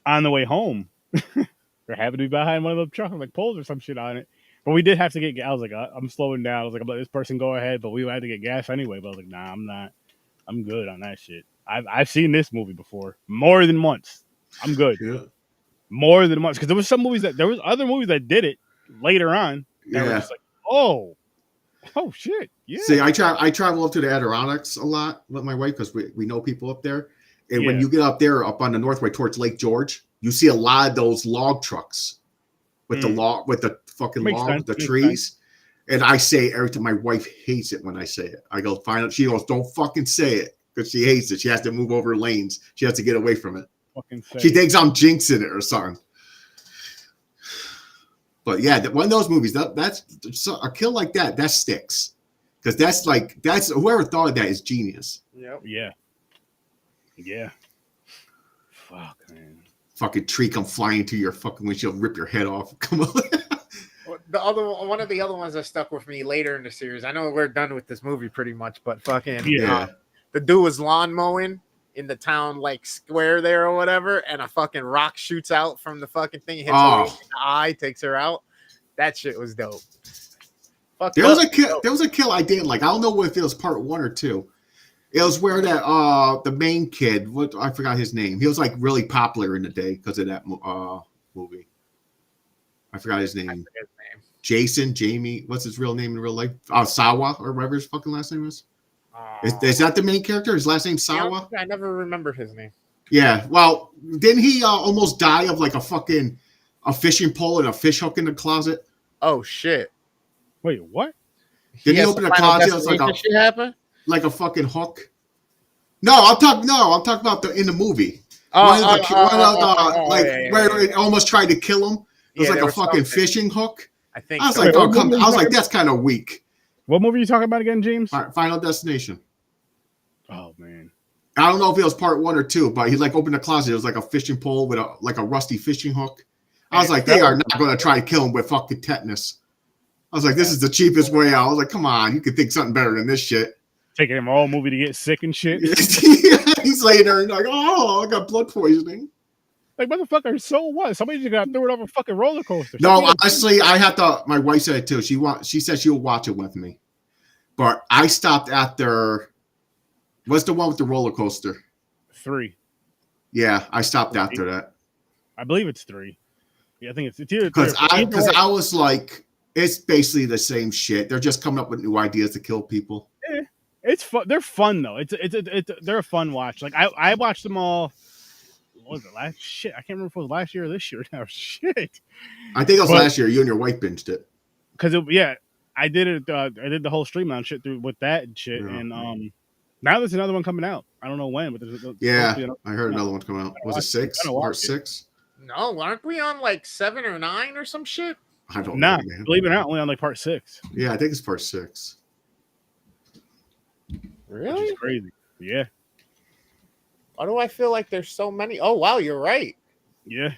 [SPEAKER 1] the way home, we're happy to be behind one of those trucks, like poles or some shit on it. But we did have to get gas. I was like, I'm slowing down. I was like, I'm letting this person go ahead, but we had to get gas anyway. But I was like, nah, I'm not. I'm good on that shit. I've seen this movie before more than once. I'm good. More than once. Because there was other movies that did it later on. That were just like, oh shit. Yeah.
[SPEAKER 2] See, I travel up to the Adirondacks a lot with my wife because we know people up there. And when you get up there, up on the northway towards Lake George, you see a lot of those log trucks with the fucking log, the trees. And I say every time, my wife hates it when I say it. I go, fine. She goes, don't fucking say it because she hates it. She has to move over lanes. She has to get away from it. She thinks I'm jinxing it or something. But yeah, one of those movies, that's a kill like that sticks. Because that's whoever thought of that is genius.
[SPEAKER 3] Yep.
[SPEAKER 2] Yeah. Fuck, man. Fucking tree come flying to your fucking windshield, rip your head off. Come on.
[SPEAKER 3] One of the other ones that stuck with me later in the series. I know we're done with this movie pretty much, but fucking the dude was lawn mowing in the town like square there or whatever, and a fucking rock shoots out from the fucking thing, hits her in the eye, takes her out. That shit was dope.
[SPEAKER 2] There was a kill I didn't like. I don't know if it was part 1 or 2. It was where that the main kid, I forgot his name. He was like really popular in the day because of that movie. I forgot his name. Jason, Jamie, what's his real name in real life? Sawa or whatever his fucking last name is. Is that the main character? His last name Sawa?
[SPEAKER 3] I never remember his name.
[SPEAKER 2] Yeah, well, didn't he almost die of like a fishing pole and a fish hook in the closet?
[SPEAKER 3] Oh shit!
[SPEAKER 1] Wait, what?
[SPEAKER 2] Didn't he open the closet? It was like a fucking hook. No, I'm talking about in the movie. Where it almost tried to kill him. It was like a fucking fishing hook. I was like, that's kind of weak.
[SPEAKER 1] What movie are you talking about again, James?
[SPEAKER 2] Final Destination.
[SPEAKER 1] Oh man,
[SPEAKER 2] I don't know if it was part 1 or 2, but he like opened the closet. It was like a fishing pole with a rusty fishing hook. I was like, they are not going to try to kill him with fucking tetanus. I was like, this is the cheapest way out. I was like, come on, you could think something better than this shit.
[SPEAKER 1] Taking him all movie to get sick and shit.
[SPEAKER 2] He's laying there and like, I got blood poisoning.
[SPEAKER 1] Like, motherfucker, so what? Somebody just got thrown over a fucking roller coaster.
[SPEAKER 2] No, honestly, I have to. My wife said it too. She said she'll watch it with me, but I stopped after. What's the one with the roller coaster? 3.
[SPEAKER 1] Yeah,
[SPEAKER 2] I stopped after that.
[SPEAKER 1] I believe it's 3. Yeah, I think it's either
[SPEAKER 2] because I was like, it's basically the same shit. They're just coming up with new ideas to kill people.
[SPEAKER 1] It's fun. They're fun though. They're a fun watch. Like I watched them all. What was it last? Shit, I can't remember if it was last year or this year now. Shit.
[SPEAKER 2] I think it was last year. You and your wife binged it.
[SPEAKER 1] Because I did it. I did the whole stream on shit through with that and shit. Yeah. And now there's another one coming out. I don't know when, but
[SPEAKER 2] I heard another one coming out. Was it 6? Part 6?
[SPEAKER 3] No, aren't we on like 7 or 9 or some shit?
[SPEAKER 2] I don't
[SPEAKER 1] Nah,
[SPEAKER 2] know, man.
[SPEAKER 1] believe it or not, only on like part 6.
[SPEAKER 2] Yeah, I think it's part 6.
[SPEAKER 1] Which is
[SPEAKER 3] Really?
[SPEAKER 1] crazy. Yeah,
[SPEAKER 3] Why do I feel like there's so many? Oh wow, you're right.
[SPEAKER 1] yeah.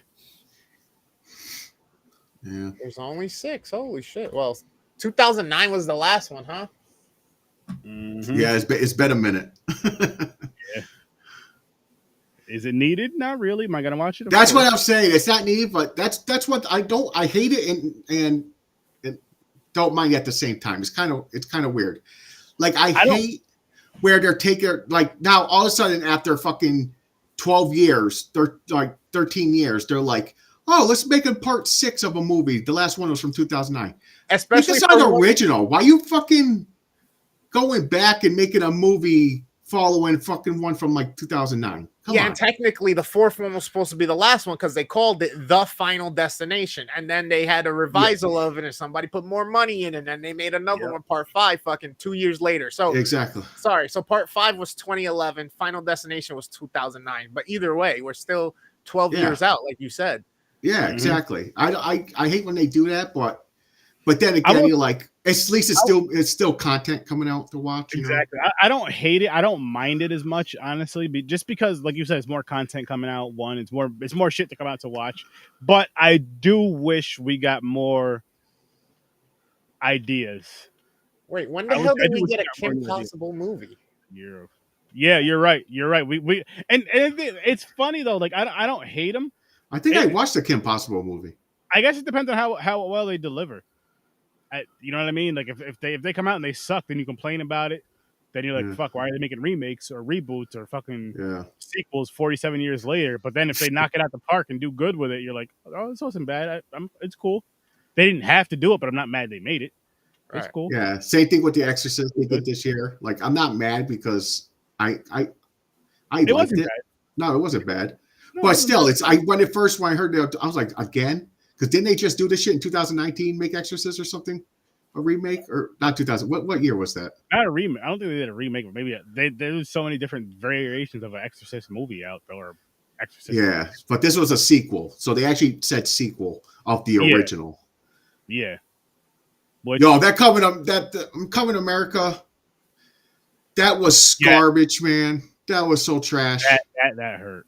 [SPEAKER 2] Yeah.
[SPEAKER 3] There's only 6. Holy shit. Well, 2009 was the last one, huh?
[SPEAKER 1] Mhm.
[SPEAKER 2] Yeah, it's been a minute.
[SPEAKER 1] Is it needed? Not really. Am I gonna watch it? Of
[SPEAKER 2] That's
[SPEAKER 1] course.
[SPEAKER 2] what I'm saying. It's not needed, but that's what I don't. I hate it and don't mind at the same time. It's kind of weird. Like I
[SPEAKER 1] don't-
[SPEAKER 2] hate where they're taking like now all of a sudden after fucking 12 years, they're like 13 years, they're like, oh, let's make a part 6 of a movie. The last one was from 2009.
[SPEAKER 3] Especially
[SPEAKER 2] This is not
[SPEAKER 3] for
[SPEAKER 2] original. Why you fucking going back and making a movie following fucking one from like 2009? Come on.
[SPEAKER 3] and technically the 4th one was supposed to be the last one because they called it The Final Destination, and then they had a revisal of it, and somebody put more money in, and then they made another one, part 5, fucking 2 years later. So
[SPEAKER 2] Exactly.
[SPEAKER 3] sorry, so part 5 was 2011, Final Destination was 2009. But either way, we're still 12 years out, like you said.
[SPEAKER 2] Yeah, exactly. I hate when they do that, but then again, you're like, at least it's still content coming out to watch.
[SPEAKER 1] Exactly. I don't hate it. I don't mind it as much, honestly, just because, like you said, it's more content coming out. One, it's more shit to come out to watch. But I do wish we got more ideas.
[SPEAKER 3] Wait, when the hell did we get a Kim
[SPEAKER 1] more
[SPEAKER 3] Possible movie?
[SPEAKER 1] Yeah, you're right. You're right. We and it's funny though. Like I don't hate them.
[SPEAKER 2] I think I watched the Kim Possible movie.
[SPEAKER 1] I guess it depends on how well they deliver. You know what I mean? Like if they come out and they suck, then you complain about it. Then you're like, fuck, why are they making remakes or reboots or fucking sequels 47 years later? But then if they knock it out the park and do good with it, you're like, oh, this wasn't bad. It's cool. They didn't have to do it, but I'm not mad they made it. It's cool.
[SPEAKER 2] Yeah, same thing with The Exorcist they did this year. Like, I'm not mad because I liked it. Bad. No, it wasn't bad. No, but still, when I heard that, I was like, again? Because didn't they just do this shit in 2019, make Exorcist or something? A remake? Or not 2000. What year was that?
[SPEAKER 1] Not a remake. I don't think they did a remake, but maybe there's so many different variations of an Exorcist movie out there. Or Exorcist
[SPEAKER 2] movie. But this was a sequel. So they actually said sequel of the original.
[SPEAKER 1] Yeah.
[SPEAKER 2] That Coming to America, that was garbage, man. That was so trash.
[SPEAKER 1] That hurt.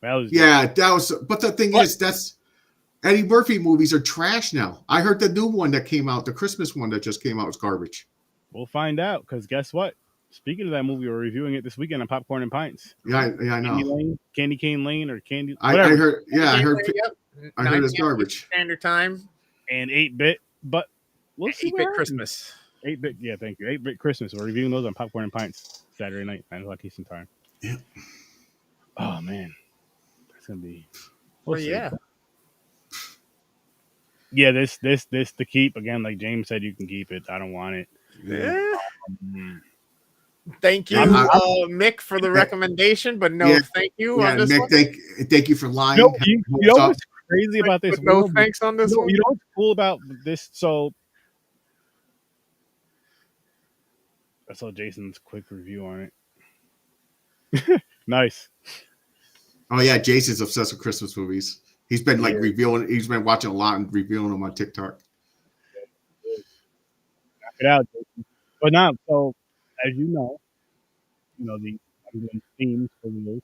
[SPEAKER 1] That was
[SPEAKER 2] that was. But the thing is, that's Eddie Murphy movies are trash now. I heard the new one that came out, the Christmas one that just came out, was garbage.
[SPEAKER 1] We'll find out, because guess what? Speaking of that movie, we're reviewing it this weekend on Popcorn and Pints.
[SPEAKER 2] Yeah, I know.
[SPEAKER 1] Candy Cane Lane or Candy.
[SPEAKER 2] I heard. Yeah, I heard. I heard it's garbage.
[SPEAKER 3] Standard Time
[SPEAKER 1] and 8-bit, but we'll see.
[SPEAKER 3] 8-bit Christmas.
[SPEAKER 1] 8-bit. Yeah, thank you. 8-bit Christmas. We're reviewing those on Popcorn and Pints Saturday night, 9 o'clock Eastern Time.
[SPEAKER 2] Yeah.
[SPEAKER 1] Oh man, that's gonna be. Yeah, this to keep again. Like James said, you can keep it. I don't want it.
[SPEAKER 3] Yeah. Thank you, Mick, for the recommendation, but no, thank you.
[SPEAKER 2] Yeah,
[SPEAKER 3] on this
[SPEAKER 2] Mick,
[SPEAKER 3] one.
[SPEAKER 2] Thank you for lying.
[SPEAKER 1] You know what's crazy about this?
[SPEAKER 3] No thanks on this one.
[SPEAKER 1] You know what's cool about this? So I saw Jason's quick review on it. Nice.
[SPEAKER 2] Oh yeah, Jason's obsessed with Christmas movies. He's been reviewing. He's been watching a lot and reviewing them on TikTok.
[SPEAKER 1] Knock it out, Jason. But now, so as you know, I'm doing themes for wheels,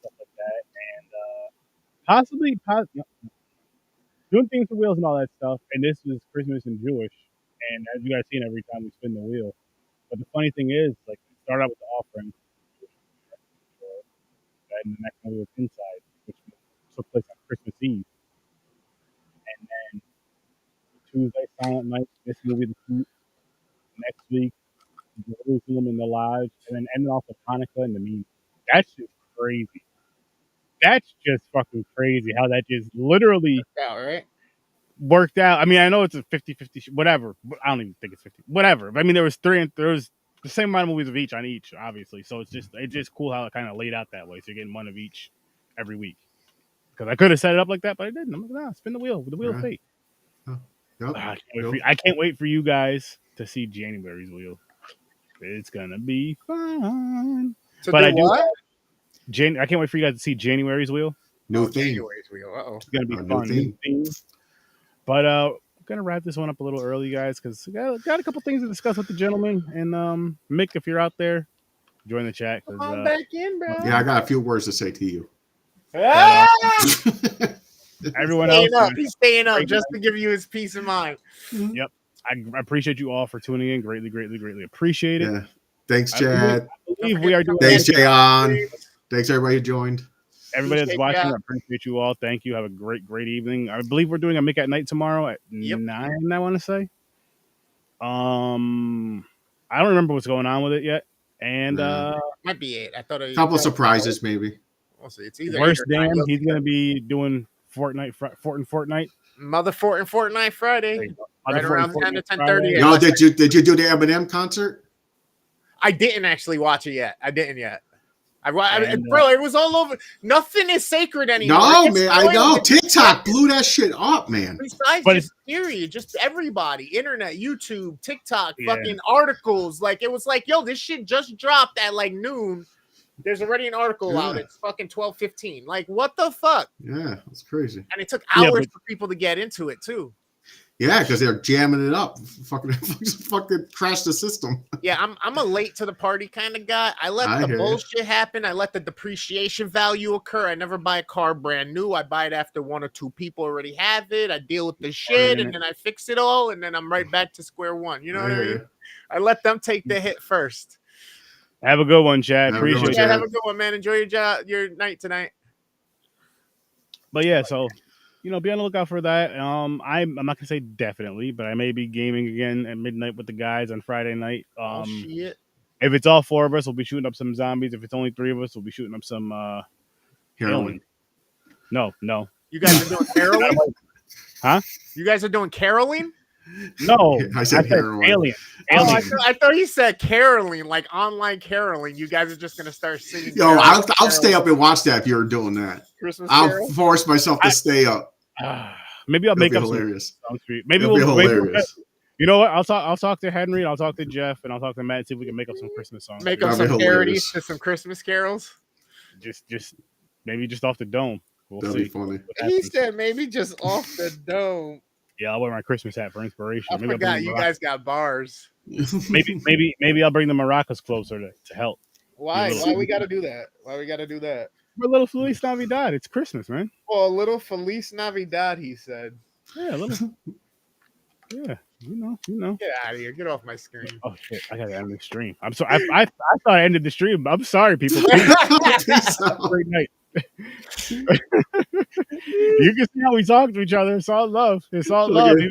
[SPEAKER 1] stuff like that, and possibly doing themes for wheels and all that stuff. And this is Christmas and Jewish, and as you guys seen every time we spin the wheel. But the funny thing is, like, we start out with the offering, and the next one was Inside, which took place on Christmas Eve. And then Tuesday, Silent Night, this movie, The Heat. Next week, Jerusalem and the Lives, and then ending off with Hanukkah and the Meme. That's just crazy. That's just fucking crazy how that just literally worked out. I mean, I know it's a 50-50, whatever. I don't even think it's 50. Whatever. I mean, there was the same amount of movies of each on each, obviously. So it's just cool how it kind of laid out that way. So you're getting one of each every week. Because I could have set it up like that, but I didn't. I'm like, nah, spin the wheel with the wheel of fate.
[SPEAKER 2] Yep.
[SPEAKER 1] I can't wait for you guys to see January's wheel. It's gonna be fun.
[SPEAKER 3] So but I do. What?
[SPEAKER 1] I can't wait for you guys to see January's wheel.
[SPEAKER 2] New theme.
[SPEAKER 3] January's wheel. Uh-oh.
[SPEAKER 1] It's gonna be
[SPEAKER 2] New
[SPEAKER 1] fun.
[SPEAKER 2] theme.
[SPEAKER 1] New theme. But we're gonna wrap this one up a little early, guys, because we got a couple things to discuss with the gentleman. And Mick, if you're out there, join the chat.
[SPEAKER 3] Come on back in, bro.
[SPEAKER 2] Yeah, I got a few words to say to you.
[SPEAKER 3] Ah!
[SPEAKER 1] Everyone
[SPEAKER 3] Staying
[SPEAKER 1] else,
[SPEAKER 3] up. He's staying up just to give you his peace of mind.
[SPEAKER 1] Yep. I appreciate you all for tuning in. Greatly, greatly, greatly appreciate it.
[SPEAKER 2] Yeah. Thanks, Chad.
[SPEAKER 1] I believe we are doing.
[SPEAKER 2] Thanks, Jayon. Thanks, everybody who joined.
[SPEAKER 1] Everybody that's
[SPEAKER 3] Appreciate
[SPEAKER 1] watching,
[SPEAKER 3] ya.
[SPEAKER 1] I appreciate you all. Thank you. Have a great evening. I believe we're doing a Mick at Night tomorrow at 9. I want to say. I don't remember what's going on with it yet. And
[SPEAKER 3] Might be 8. I thought
[SPEAKER 2] A couple surprises, maybe.
[SPEAKER 3] We'll see. It's either
[SPEAKER 1] Worst
[SPEAKER 3] 8 or 9.
[SPEAKER 1] damn, he's gonna be doing Fortnite.
[SPEAKER 3] Mother Fortnite Friday. Right around 10 to 10:30.
[SPEAKER 2] Yo, did you do the Eminem concert?
[SPEAKER 3] I didn't actually watch it yet. I didn't yet. Bro, it was all over. Nothing is sacred anymore.
[SPEAKER 2] No, man, I know. TikTok blew that shit up, man.
[SPEAKER 3] Besides
[SPEAKER 1] But
[SPEAKER 3] just period, just everybody, internet, YouTube, TikTok,
[SPEAKER 1] Yeah.
[SPEAKER 3] fucking articles. Like it was like, yo, this shit just dropped at like noon. There's already an article out.
[SPEAKER 2] Yeah.
[SPEAKER 3] It's fucking 12:15. Like what the fuck?
[SPEAKER 2] Yeah, it's crazy.
[SPEAKER 3] And it took
[SPEAKER 1] Yeah,
[SPEAKER 3] hours
[SPEAKER 1] but-
[SPEAKER 3] for people to get into it too.
[SPEAKER 2] Yeah, because they're jamming it up. Fucking crash the system.
[SPEAKER 3] Yeah, I'm a late to the party kind of guy. I let
[SPEAKER 2] I
[SPEAKER 3] the
[SPEAKER 2] hear ya.
[SPEAKER 3] bullshit happen. I let the depreciation value occur. I never buy a car brand new. I buy it after 1 or 2 people already have it. I deal with the shit and then I fix it all and then I'm right back to square one. You know what I mean? I let them take the hit first.
[SPEAKER 1] Have a good one, Chad.
[SPEAKER 2] Have a good one,
[SPEAKER 1] Appreciate
[SPEAKER 3] Yeah,
[SPEAKER 1] it.
[SPEAKER 3] have a good one, man. Enjoy your night tonight.
[SPEAKER 1] But yeah, so be on the lookout for that. I'm not gonna say definitely, but I may be gaming again at midnight with the guys on Friday night.
[SPEAKER 3] Oh shit.
[SPEAKER 1] If it's all 4 of us, we'll be shooting up some zombies. If it's only 3 of us, we'll be shooting up some
[SPEAKER 2] Heroin.
[SPEAKER 1] No.
[SPEAKER 3] You guys are doing caroling?
[SPEAKER 1] Huh?
[SPEAKER 3] You guys are doing caroling?
[SPEAKER 1] No.
[SPEAKER 2] I said heroin.
[SPEAKER 1] alien.
[SPEAKER 3] Oh,
[SPEAKER 1] Alien.
[SPEAKER 3] I thought he said caroling, like online caroling. You guys are just gonna start singing.
[SPEAKER 2] Yo, I'll stay up and watch that if you're doing that.
[SPEAKER 3] Christmas
[SPEAKER 2] I'll
[SPEAKER 3] Carol.
[SPEAKER 2] force myself to stay up.
[SPEAKER 1] Maybe I'll
[SPEAKER 2] It'll
[SPEAKER 1] make
[SPEAKER 2] be
[SPEAKER 1] up some
[SPEAKER 2] hilarious.
[SPEAKER 1] songs for you. Maybe
[SPEAKER 2] It'll be
[SPEAKER 1] we'll
[SPEAKER 2] hilarious.
[SPEAKER 1] you know what? I'll talk to Henry, I'll talk to Jeff, and I'll talk to Matt and see if we can make up some Christmas songs.
[SPEAKER 3] Make up
[SPEAKER 2] That'd be
[SPEAKER 3] some parodies
[SPEAKER 2] hilarious.
[SPEAKER 3] to some Christmas carols.
[SPEAKER 1] just maybe just off the dome. We'll
[SPEAKER 2] That'd
[SPEAKER 1] see.
[SPEAKER 2] be funny.
[SPEAKER 1] what
[SPEAKER 3] He
[SPEAKER 1] happens.
[SPEAKER 3] said maybe just off the dome.
[SPEAKER 1] Yeah, I'll wear my Christmas hat for inspiration.
[SPEAKER 3] I
[SPEAKER 1] Maybe I'll
[SPEAKER 3] forgot
[SPEAKER 1] bring
[SPEAKER 3] you
[SPEAKER 1] the
[SPEAKER 3] guys got bars.
[SPEAKER 1] maybe I'll bring the maracas closer to help.
[SPEAKER 3] Why?
[SPEAKER 1] little-
[SPEAKER 3] Why we gotta do that? Why we gotta do that?
[SPEAKER 1] We're a little Feliz Navidad. It's Christmas, man.
[SPEAKER 3] Oh, a little Feliz Navidad, he said.
[SPEAKER 1] Yeah, a little. Yeah, you know.
[SPEAKER 3] Get out of here. Get off my screen.
[SPEAKER 1] Oh shit! I gotta end the stream. I'm sorry. I thought I ended the stream. I'm sorry, people.
[SPEAKER 2] Peace out.
[SPEAKER 1] Great night. You can see how we talk to each other. It's all love. It's all love.
[SPEAKER 2] Okay.